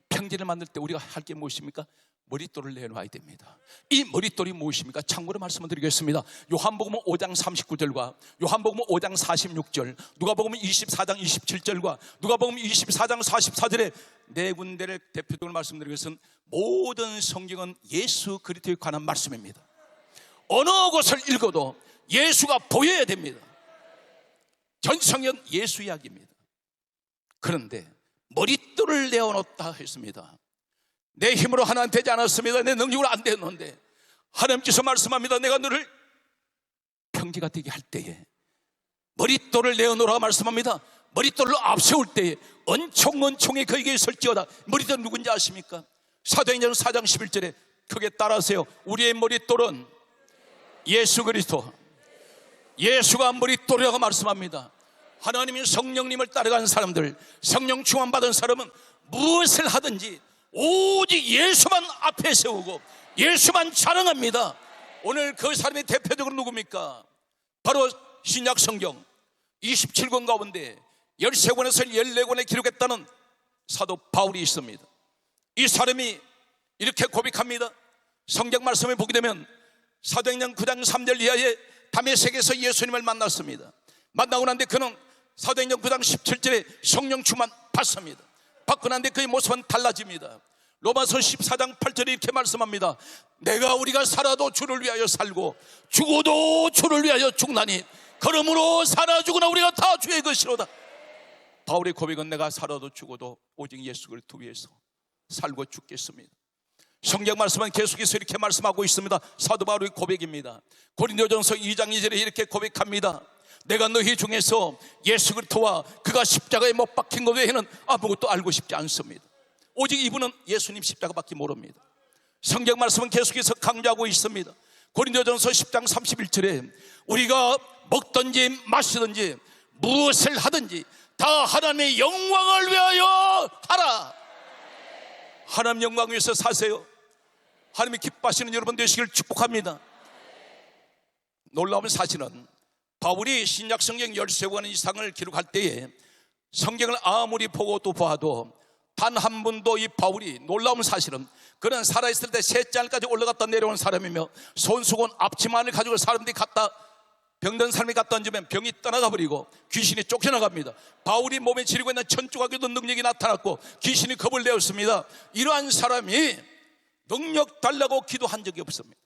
평지를 만들 때 우리가 할 게 무엇입니까? 머릿돌을 내놓아야 됩니다. 이 머릿돌이 무엇입니까? 참고로 말씀을 드리겠습니다. 요한복음 5장 39절과 요한복음 5장 46절, 누가복음 24장 27절과 누가복음 24장 44절에 네 군데를 대표적으로 말씀드리는 것은 모든 성경은 예수 그리스도에 관한 말씀입니다. 어느 곳을 읽어도 예수가 보여야 됩니다. 전 성경 예수 이야기입니다. 그런데 머릿돌을 내어놓다 했습니다. 내 힘으로 하나는 되지 않았습니다. 내 능력으로 안 되었는데 하나님께서 말씀합니다. 내가 너를 평지가 되게 할 때에 머릿돌을 내어놓으라고 말씀합니다. 머릿돌을 앞세울 때에 은총이 그에게 있을지어다. 머릿돌 누군지 아십니까? 사도행전 4장 11절에 크게 따라하세요. 우리의 머릿돌은 예수 그리스도, 예수가 머릿돌이라고 말씀합니다. 하나님이 성령님을 따라가는 사람들, 성령 충만 받은 사람은 무엇을 하든지 오직 예수만 앞에 세우고 예수만 자랑합니다. 오늘 그 사람이 대표적으로 누굽니까? 바로 신약 성경 27권 가운데 13권에서 14권에 기록했다는 사도 바울이 있습니다. 이 사람이 이렇게 고백합니다. 성경 말씀을 보게 되면 사도행전 9장 3절 이하에 다메섹에서 예수님을 만났습니다. 만나고 난 뒤 그는 사도행전 9장 17절에 성령 충만 받습니다. 받고 난 뒤 그의 모습은 달라집니다. 로마서 14장 8절에 이렇게 말씀합니다. 내가 우리가 살아도 주를 위하여 살고 죽어도 주를 위하여 죽나니 그러므로 살아 죽으나 우리가 다 주의 것이로다. 바울의 고백은 내가 살아도 죽어도 오직 예수 그리스도 위해서 살고 죽겠습니다. 성경 말씀은 계속해서 이렇게 말씀하고 있습니다. 사도 바울의 고백입니다. 고린도전서 2장 2절에 이렇게 고백합니다. 내가 너희 중에서 예수 그리스도와 그가 십자가에 못 박힌 것 외에는 아무것도 알고 싶지 않습니다. 오직 이분은 예수님 십자가밖에 모릅니다. 성경 말씀은 계속해서 강조하고 있습니다. 고린도전서 10장 31절에 우리가 먹든지 마시든지 무엇을 하든지 다 하나님의 영광을 위하여 하라. 하나님 영광 위해서 사세요. 하나님이 기뻐하시는 여러분 되시길 축복합니다. 놀라운 사실은 바울이 신약 성경 13권 이상을 기록할 때에 성경을 아무리 보고 또 봐도 단 한 번도 이 바울이, 놀라운 사실은 그는 살아있을 때 셋째 하늘까지 올라갔다 내려온 사람이며 손수건 앞치마를 가지고 사람들이 갔다, 병든 사람이 갔다 얹으면 병이 떠나가 버리고 귀신이 쫓겨나갑니다. 바울이 몸에 지니고 있는 천주교도 능력이 나타났고 귀신이 겁을 내었습니다. 이러한 사람이 능력 달라고 기도한 적이 없습니다.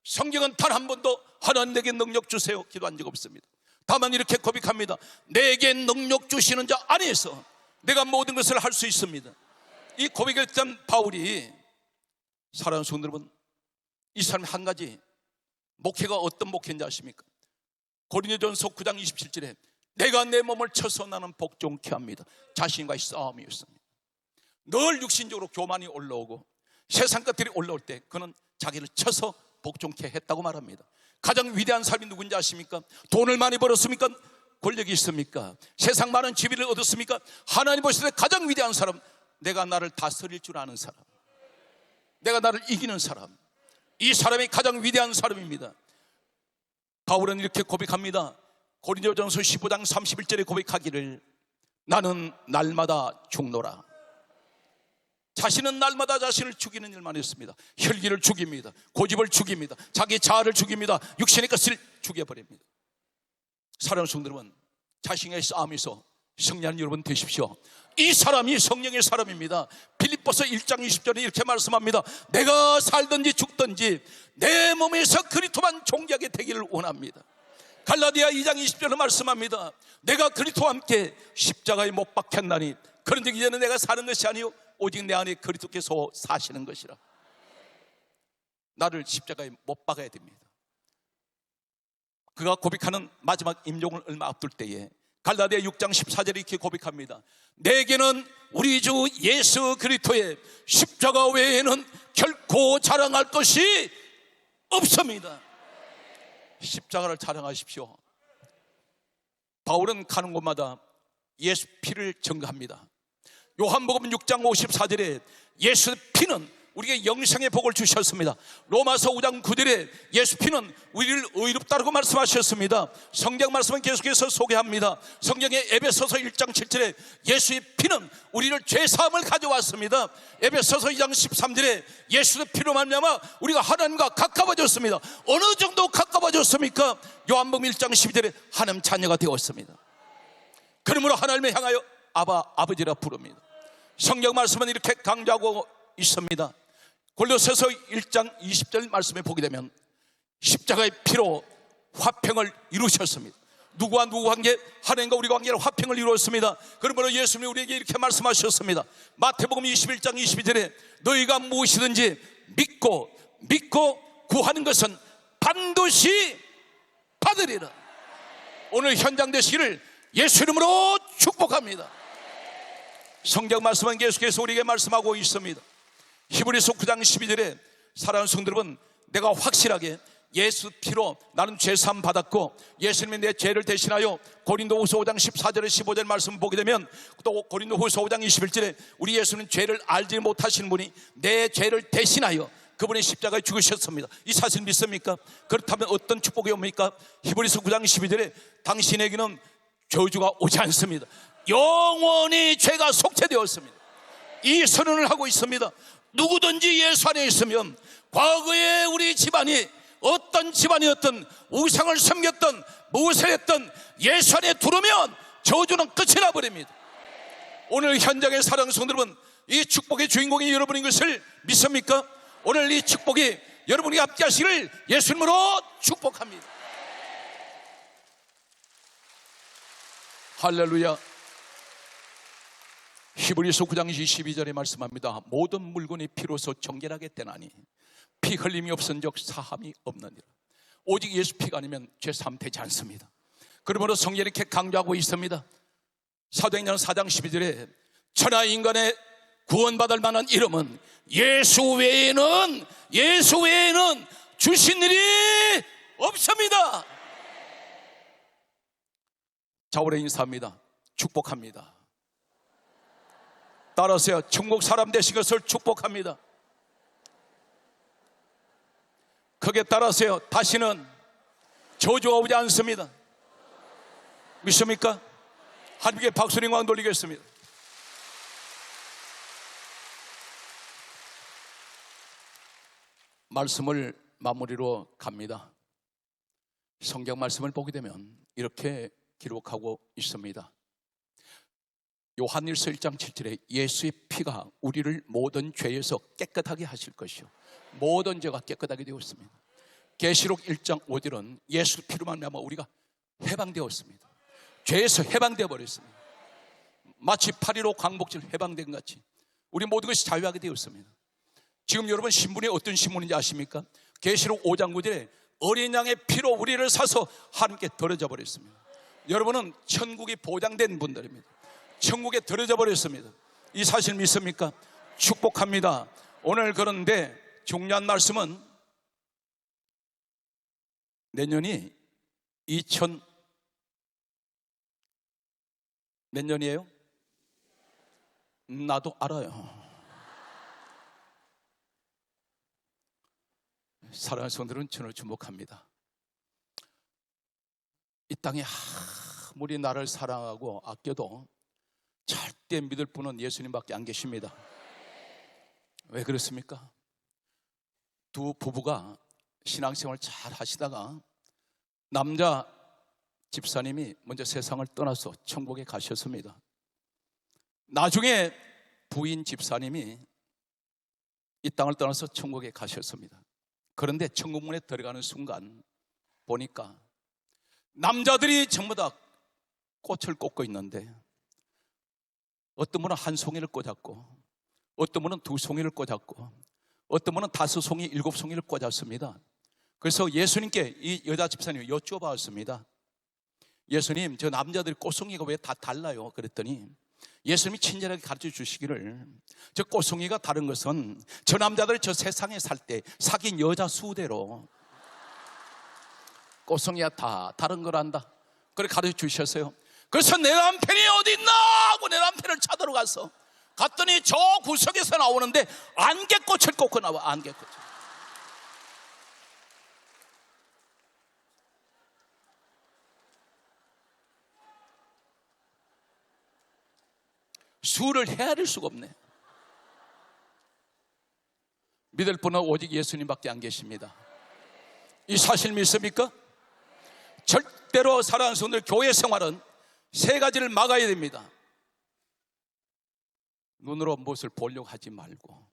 성경은 단 한 번도 하나님 내게 능력 주세요 기도한 적 없습니다. 다만 이렇게 고백합니다. 내게 능력 주시는 자 안에서 내가 모든 것을 할 수 있습니다. 이 고백을 했던 바울이, 사랑하는 성도 여러분, 이 사람 한 가지 목회가 어떤 목회인지 아십니까? 고린도전서 9장 27절에 내가 내 몸을 쳐서 나는 복종케 합니다. 자신과의 싸움이었습니다. 늘 육신적으로 교만이 올라오고 세상 것들이 올라올 때 그는 자기를 쳐서 복종케 했다고 말합니다. 가장 위대한 사람이 누군지 아십니까? 돈을 많이 벌었습니까? 권력이 있습니까? 세상 많은 지위를 얻었습니까? 하나님 보실 때 가장 위대한 사람, 내가 나를 다스릴 줄 아는 사람, 내가 나를 이기는 사람, 이 사람이 가장 위대한 사람입니다. 바울은 이렇게 고백합니다. 고린도전서 15장 31절에 고백하기를 나는 날마다 죽노라. 자신은 날마다 자신을 죽이는 일만 했습니다. 혈기를 죽입니다. 고집을 죽입니다. 자기 자아를 죽입니다. 육신의 것을 죽여버립니다. 사랑하는 성도 여러분, 자신의 싸움에서 승리하는 여러분 되십시오. 이 사람이 성령의 사람입니다. 빌립보서 1장 20절에 이렇게 말씀합니다. 내가 살든지 죽든지 내 몸에서 그리스도만 존귀하게 되기를 원합니다. 갈라디아 2장 20절에 말씀합니다. 내가 그리스도와 함께 십자가에 못 박혔나니 그런즉 이제는 내가 사는 것이 아니요 오직 내 안에 그리스도께서 사시는 것이라. 나를 십자가에 못 박아야 됩니다. 그가 고백하는 마지막 임종을 얼마 앞둘 때에 갈라디아 6장 14절에 이렇게 고백합니다. 내게는 우리 주 예수 그리스도의 십자가 외에는 결코 자랑할 것이 없습니다. 십자가를 자랑하십시오. 바울은 가는 곳마다 예수 피를 증거합니다. 요한복음 6장 54절에 예수 피는 우리에게 영생의 복을 주셨습니다. 로마서 5장 9절에 예수 피는 우리를 의롭다라고 말씀하셨습니다. 성경 말씀은 계속해서 소개합니다. 성경의 에베소서 1장 7절에 예수의 피는 우리를 죄사함을 가져왔습니다. 에베소서 2장 13절에 예수의 피로 말미암아 우리가 하나님과 가까워졌습니다. 어느 정도 가까워졌습니까? 요한복음 1장 12절에 하나님 자녀가 되었습니다. 그러므로 하나님을 향하여 아버지라 부릅니다. 성경 말씀은 이렇게 강조하고 있습니다. 골로새서 1장 20절 말씀에 보게 되면 십자가의 피로 화평을 이루셨습니다. 누구와 누구 관계? 하나님과 우리 관계로 화평을 이루었습니다. 그러므로 예수님이 우리에게 이렇게 말씀하셨습니다. 마태복음 21장 22절에 너희가 무엇이든지 믿고 구하는 것은 반드시 받으리라. 오늘 현장 되시기를 예수 이름으로 축복합니다. 성경 말씀은 계속해서 우리에게 말씀하고 있습니다. 히브리서 9장 12절에 사랑하는 성도 여러분, 내가 확실하게 예수 피로 나는 죄사함 받았고 예수님이 내 죄를 대신하여 고린도후서 5장 14절에 15절 말씀 보게 되면 또 고린도후서 5장 21절에 우리 예수는 죄를 알지 못하시는 분이 내 죄를 대신하여 그분의 십자가에 죽으셨습니다. 이 사실 믿습니까? 그렇다면 어떤 축복이 옵니까? 히브리서 9장 12절에 당신에게는 저주가 오지 않습니다. 영원히 죄가 속죄되었습니다. 이 선언을 하고 있습니다. 누구든지 예수 안에 있으면 과거에 우리 집안이 어떤 집안이었든 우상을 섬겼던 무엇을 했던 예수 안에 들어오면 저주는 끝이 나버립니다. 오늘 현장의 사랑하는 성도 여러분, 이 축복의 주인공이 여러분인 것을 믿습니까? 오늘 이 축복이 여러분이 함께 하시기를 예수님으로 축복합니다. 할렐루야. 히브리서 9장 22절에 말씀합니다. 모든 물건이 피로서 정결하게 되나니 피 흘림이 없은즉 사함이 없느니라. 오직 예수 피가 아니면 죄사함 되지 않습니다. 그러므로 성경이 이렇게 강조하고 있습니다. 사도행전 4장 12절에 천하 인간의 구원받을 만한 이름은 예수 외에는 주신 일이 없습니다. 자우레 인사합니다. 축복합니다. 따라서요, 천국 사람 되신 것을 축복합니다. 크게 따라서요, 다시는 저주가 오지 않습니다. 믿습니까? 하나님께 박수를 영광 돌리겠습니다. 말씀을 마무리로 갑니다. 성경 말씀을 보게 되면 이렇게 기록하고 있습니다. 요한일서 1장 7절에 예수의 피가 우리를 모든 죄에서 깨끗하게 하실 것이요 모든 죄가 깨끗하게 되었습니다. 계시록 1장 5절은 예수 피로 말미암아 우리가 해방되었습니다. 죄에서 해방되어 버렸습니다. 마치 8.15 광복절 해방된 것 같이 우리 모든 것이 자유하게 되었습니다. 지금 여러분 신분이 어떤 신분인지 아십니까? 계시록 5장 9절에 어린 양의 피로 우리를 사서 하나님께 드려져 버렸습니다. 여러분은 천국이 보장된 분들입니다. 천국에 들어져 버렸습니다. 이 사실 믿습니까? 축복합니다. 오늘 그런데 중요한 말씀은 내년이 몇 년이에요? 나도 알아요. 사랑하는 성도들은 저를 주목합니다. 이 땅에 아무리 나를 사랑하고 아껴도 절대 믿을 분은 예수님밖에 안 계십니다. 왜 그렇습니까? 두 부부가 신앙생활 잘 하시다가 남자 집사님이 먼저 세상을 떠나서 천국에 가셨습니다. 나중에 부인 집사님이 이 땅을 떠나서 천국에 가셨습니다. 그런데 천국문에 들어가는 순간 보니까 남자들이 전부 다 꽃을 꽂고 있는데 어떤 분은 한 송이를 꽂았고 어떤 분은 두 송이를 꽂았고 어떤 분은 5송이, 7송이를 꽂았습니다. 그래서 예수님께 이 여자 집사님이 여쭤봤습니다. 예수님, 저 남자들 꽃송이가 왜 다 달라요? 그랬더니 예수님이 친절하게 가르쳐 주시기를 저 꽃송이가 다른 것은 저 남자들 저 세상에 살 때 사귄 여자 수대로 꽃송이가 다 다른 거란다. 그렇게 가르쳐 주셨어요. 그래서 내 남편이 어디 있나 하고 내 남편을 찾으러 가서 갔더니 저 구석에서 나오는데 안개꽃을 꽂고 나와. 안개꽃. 수를 헤아릴 수가 없네. 믿을 분은 오직 예수님밖에 안 계십니다. 이 사실 믿습니까? 절대로 사랑하는 성도들, 교회 생활은 세 가지를 막아야 됩니다. 눈으로 무엇을 보려고 하지 말고,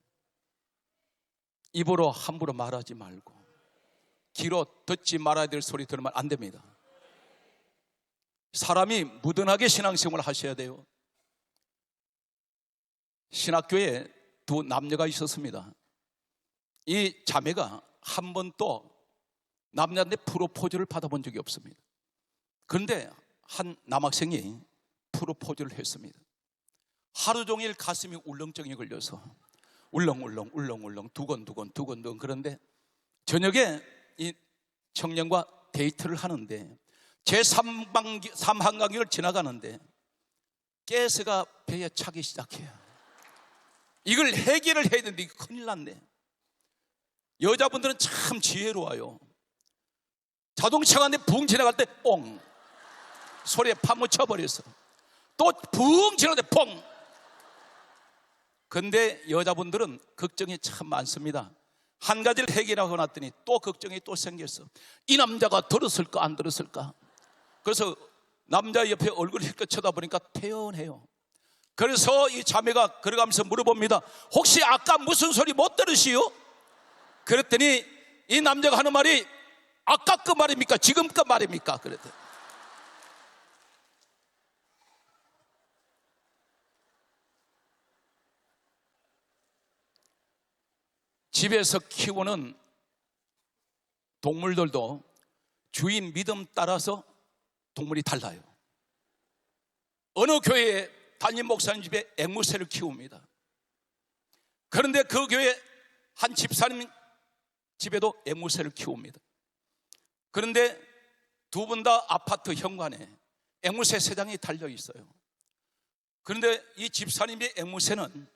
입으로 함부로 말하지 말고, 귀로 듣지 말아야 될 소리 들으면 안 됩니다. 사람이 무던하게 신앙생활을 하셔야 돼요. 신학교에 두 남녀가 있었습니다. 이 자매가 한 번도 남자한테 프로포즈를 받아본 적이 없습니다. 그런데 한 남학생이 프로포즈를 했습니다. 하루 종일 가슴이 울렁증이 걸려서 울렁울렁 두근두근. 그런데 저녁에 이 청년과 데이트를 하는데 제3한강을 지나가는데 가스가 배에 차기 시작해요. 이걸 해결을 해야 되는데 이거 큰일 났네. 여자분들은 참 지혜로워요. 자동차가 붕 지나갈 때 뽕 소리에 파묻혀 버렸어. 또 붕 지나갈 때 뽕. 근데 여자분들은 걱정이 참 많습니다. 한 가지를 해결하고 났더니 또 걱정이 또 생겼어. 이 남자가 들었을까 안 들었을까. 그래서 남자 옆에 얼굴을 힐끗 쳐다보니까 태연해요. 그래서 이 자매가 걸어가면서 물어봅니다. 혹시 아까 무슨 소리 못 들으시오? 그랬더니 이 남자가 하는 말이 아까 그 말입니까? 지금 그 말입니까? 그랬더니 집에서 키우는 동물들도 주인 믿음 따라서 동물이 달라요. 어느 교회에 담임 목사님 집에 앵무새를 키웁니다. 그런데 그 교회 한 집사님 집에도 앵무새를 키웁니다. 그런데 두 분 다 아파트 현관에 앵무새 3장이 달려 있어요. 그런데 이 집사님의 앵무새는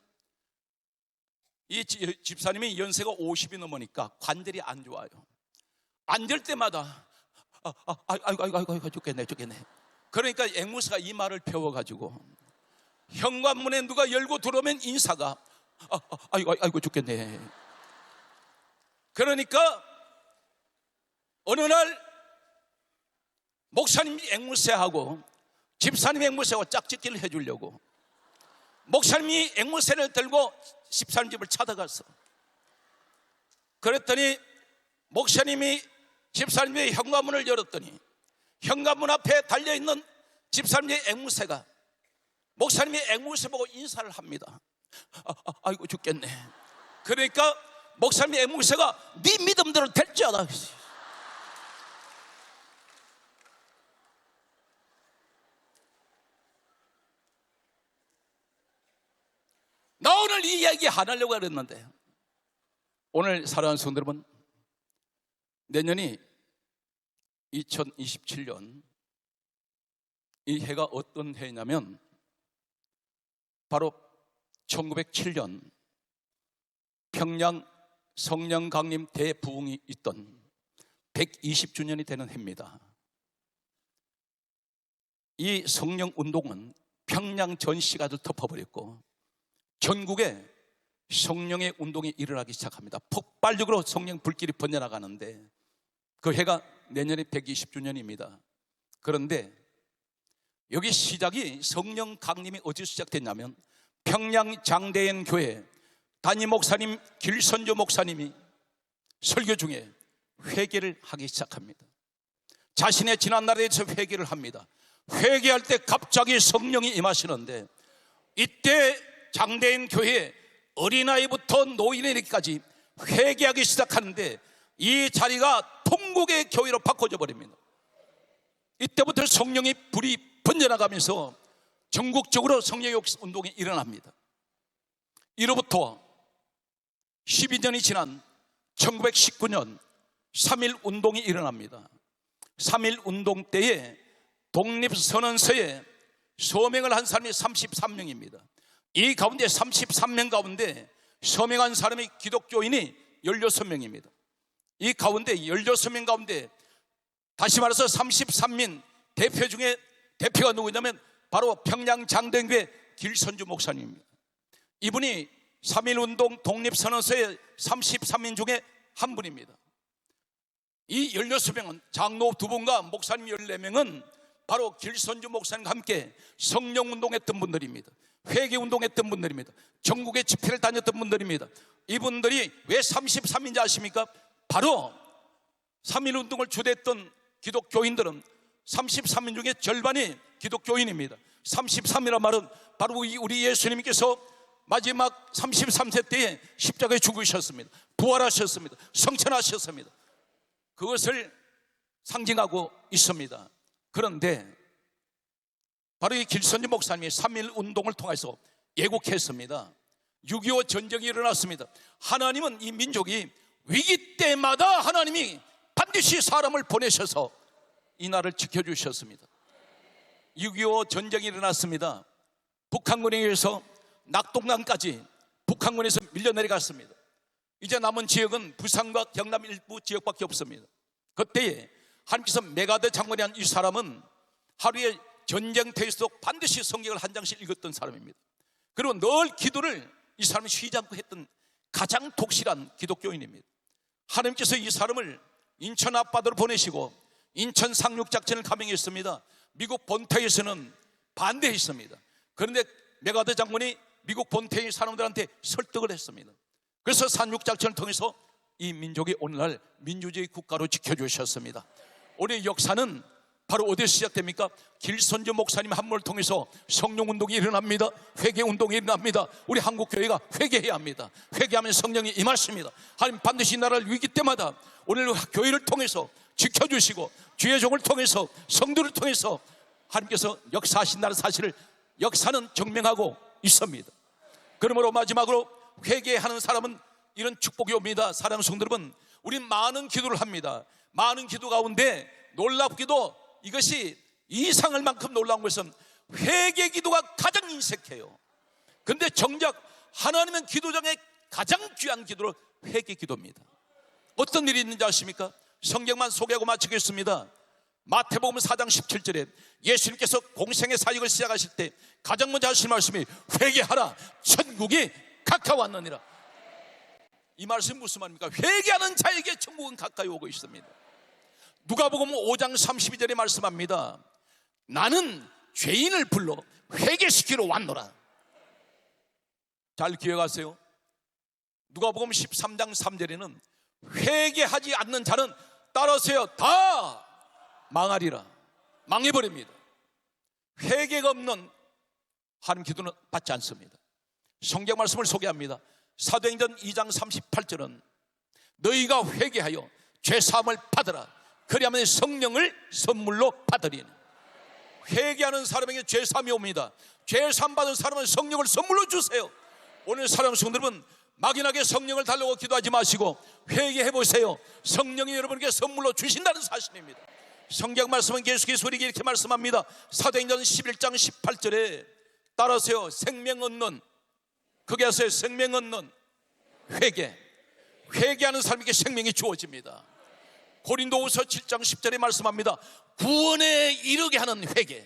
이 집사님이 연세가 50이 넘으니까 관절이 안 좋아요. 앉을 때마다 아이고 죽겠네. 그러니까 앵무새가 이 말을 배워가지고 현관문에 누가 열고 들어오면 인사가 아이고 죽겠네. 그러니까 어느 날 목사님 앵무새하고 집사님 앵무새하고 짝짓기를 해주려고 목사님이 앵무새를 들고 집사님 집을 찾아갔어. 그랬더니 목사님이 집사님의 현관문을 열었더니 현관문 앞에 달려있는 집사님의 앵무새가 목사님이 앵무새 보고 인사를 합니다. 아이고 죽겠네. 그러니까 목사님의 앵무새가 네 믿음대로 될 줄 알아. 나 오늘 이 이야기 안 하려고 그랬는데 오늘 사랑하는 성도 여러분, 내년이 2027년 이 해가 어떤 해냐면 바로 1907년 평양 성령 강림 대부흥이 있던 120주년이 되는 해입니다. 이 성령 운동은 평양 전시가를 덮어버렸고 전국에 성령의 운동이 일어나기 시작합니다. 폭발적으로 성령 불길이 번져나가는데 그 해가 내년에 120주년입니다. 그런데 여기 시작이 성령 강림이 어디서 시작됐냐면 평양 장대현 교회 담임 목사님 길선조 목사님이 설교 중에 회개를 하기 시작합니다. 자신의 지난날에 대해서 회개를 합니다. 회개할 때 갑자기 성령이 임하시는데 이때 장대현 교회 어린아이부터 노인에게까지 회개하기 시작하는데 이 자리가 통곡의 교회로 바꿔져 버립니다. 이때부터 성령의 불이 번져나가면서 전국적으로 성령의 운동이 일어납니다. 이로부터 12년이 지난 1919년 3.1 운동이 일어납니다. 3.1 운동 때에 독립선언서에 서명을 한 사람이 33명입니다. 이 가운데 33명 가운데 서명한 사람이 기독교인이 16명입니다. 이 가운데 16명 가운데 다시 말해서 33민 대표 중에 대표가 누구냐면 바로 평양 장대교회 길선주 목사님입니다. 이분이 3.1운동 독립선언서의 33인 중에 한 분입니다. 이 16명은 장로 2분과 목사님 14명은 바로 길선주 목사님과 함께 성령운동했던 분들입니다. 회개운동했던 분들입니다. 전국의 집회를 다녔던 분들입니다. 이분들이 왜 33인지 아십니까? 바로 3.1운동을 주도했던 기독교인들은 33인 중에 절반이 기독교인입니다. 33이란 말은 바로 우리 예수님께서 마지막 33세 때에 십자가에 죽으셨습니다. 부활하셨습니다. 성천하셨습니다. 그것을 상징하고 있습니다. 그런데 바로 이 길선주 목사님이 3.1운동을 통해서 예고했습니다. 6.25 전쟁이 일어났습니다. 하나님은 이 민족이 위기 때마다 하나님이 반드시 사람을 보내셔서 이 나라를 지켜주셨습니다. 6.25 전쟁이 일어났습니다. 북한군에 의해서 낙동강까지 북한군에서 밀려내려갔습니다. 이제 남은 지역은 부산과 경남 일부 지역밖에 없습니다. 그때에 하나님께서 메가드 장군이 한 이 사람은 하루에 전쟁터에서도 반드시 성경을 한 장씩 읽었던 사람입니다. 그리고 늘 기도를 이 사람이 쉬지 않고 했던 가장 독실한 기독교인입니다. 하나님께서 이 사람을 인천 앞바다로 보내시고 인천 상륙작전을 감행했습니다. 미국 본토에서는 반대했습니다. 그런데 메가드 장군이 미국 본토의 사람들한테 설득을 했습니다. 그래서 상륙작전을 통해서 이 민족이 오늘날 민주주의 국가로 지켜주셨습니다. 우리 역사는 바로 어디서 시작됩니까? 길선주 목사님 한 분을 통해서 성령운동이 일어납니다. 회개운동이 일어납니다. 우리 한국교회가 회개해야 합니다. 회개하면 성령이 임하십니다. 하나님 반드시 이 나라를 위기 때마다 오늘 교회를 통해서 지켜주시고 주의 종을 통해서 성도를 통해서 하나님께서 역사하신다는 사실을 역사는 증명하고 있습니다. 그러므로 마지막으로 회개하는 사람은 이런 축복이 옵니다. 사랑하는 성도 여러분, 우리 많은 기도를 합니다. 많은 기도 가운데 놀랍게도 이것이 이상할 만큼 놀라운 것은 회개 기도가 가장 인색해요. 그런데 정작 하나님은 기도 중에 가장 귀한 기도로 회개 기도입니다. 어떤 일이 있는지 아십니까? 성경만 소개하고 마치겠습니다. 마태복음 4장 17절에 예수님께서 공생의 사역을 시작하실 때 가장 먼저 하신 말씀이 회개하라, 천국이 가까웠느니라. 이 말씀이 무슨 말입니까? 회개하는 자에게 천국은 가까이 오고 있습니다. 누가복음 5장 32절에 말씀합니다. 나는 죄인을 불러 회개시키러 왔노라. 잘 기억하세요. 누가복음 13장 3절에는 회개하지 않는 자는 따라서요 다 망하리라. 망해버립니다. 회개가 없는 하나님 기도는 받지 않습니다. 성경 말씀을 소개합니다. 사도행전 2장 38절은 너희가 회개하여 죄사함을 받으라. 그리하면 성령을 선물로 받으리니. 회개하는 사람에게 죄사함이 옵니다. 죄사함 받은 사람은 성령을 선물로 주세요. 오늘 사랑하는 성도 여러분, 막연하게 성령을 달라고 기도하지 마시고 회개해 보세요. 성령이 여러분에게 선물로 주신다는 사실입니다. 성경 말씀은 계속해서 우리에게 이렇게 말씀합니다. 사도행전 11장 18절에 따라서요 생명 얻는, 거기 하세요 생명 얻는 회개. 회개하는 사람에게 생명이 주어집니다. 고린도후서 7장 10절에 말씀합니다. 구원에 이르게 하는 회개.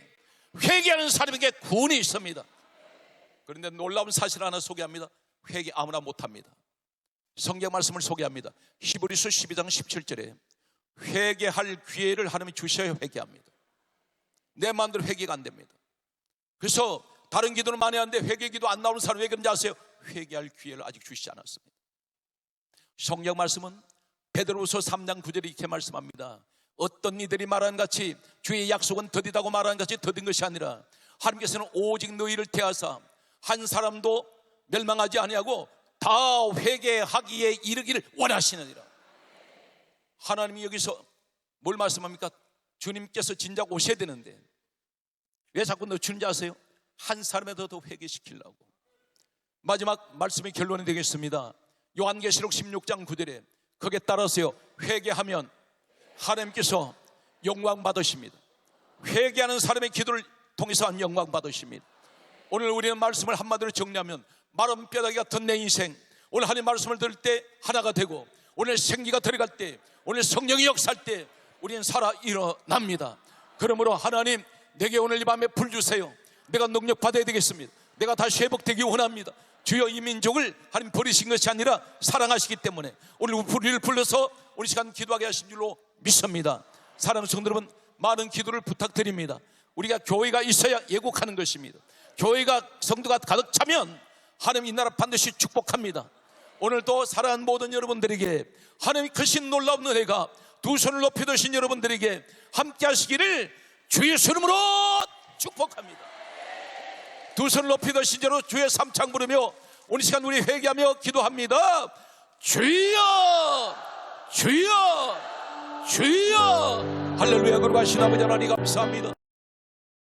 회개하는 사람에게 구원이 있습니다. 그런데 놀라운 사실 하나 소개합니다. 회개 아무나 못합니다. 성경 말씀을 소개합니다. 히브리서 12장 17절에 회개할 기회를 하나님이 주셔야 회개합니다. 내 마음대로 회개가 안 됩니다. 그래서 다른 기도는 많이 하는데 회개 기도 안 나오는 사람 왜 그런지 아세요? 회개할 기회를 아직 주시지 않았습니다. 성경 말씀은 베드로후서 3장 9절에 이렇게 말씀합니다. 어떤 이들이 말하는 같이 주의 약속은 더디다고 말하는 같이 더딘 것이 아니라 하나님께서는 오직 너희를 대하사 한 사람도 멸망하지 아니하고 다 회개하기에 이르기를 원하시느니라. 하나님이 여기서 뭘 말씀합니까? 주님께서 진작 오셔야 되는데 왜 자꾸 늦추는지 아세요? 한 사람이라도 회개시키려고. 마지막 말씀의 결론이 되겠습니다. 요한계시록 16장 9절에 거기에 따라서요 회개하면 하나님께서 영광 받으십니다. 회개하는 사람의 기도를 통해서 한 영광 받으십니다. 오늘 우리는 말씀을 한마디로 정리하면 마른 뼈다귀 같은 내 인생, 오늘 하나님 말씀을 들을 때 하나가 되고, 오늘 생기가 들어갈 때, 오늘 성령이 역사할 때 우리는 살아 일어납니다. 그러므로 하나님, 내게 오늘 이 밤에 불 주세요. 내가 능력 받아야 되겠습니다. 내가 다시 회복되기 원합니다. 주여, 이 민족을 하나님 버리신 것이 아니라 사랑하시기 때문에 오늘 우리를 불러서 오늘 시간 기도하게 하신 줄로 믿습니다. 사랑하는 성도 여러분, 많은 기도를 부탁드립니다. 우리가 교회가 있어야 예국하는 것입니다. 교회가 성도가 가득 차면 하나님 이 나라 반드시 축복합니다. 오늘도 사랑하는 모든 여러분들에게 하나님의 크신 놀라운 은혜가 두 손을 높이 드신 여러분들에게 함께 하시기를 주의 이름으로 축복합니다. 두 손을 높이 드신 자로 주의 삼창 부르며 오늘 시간 우리 회개하며 기도합니다. 주여, 주여, 주여. 할렐루야. 그러고 하신 아버지 하나님 감사합니다.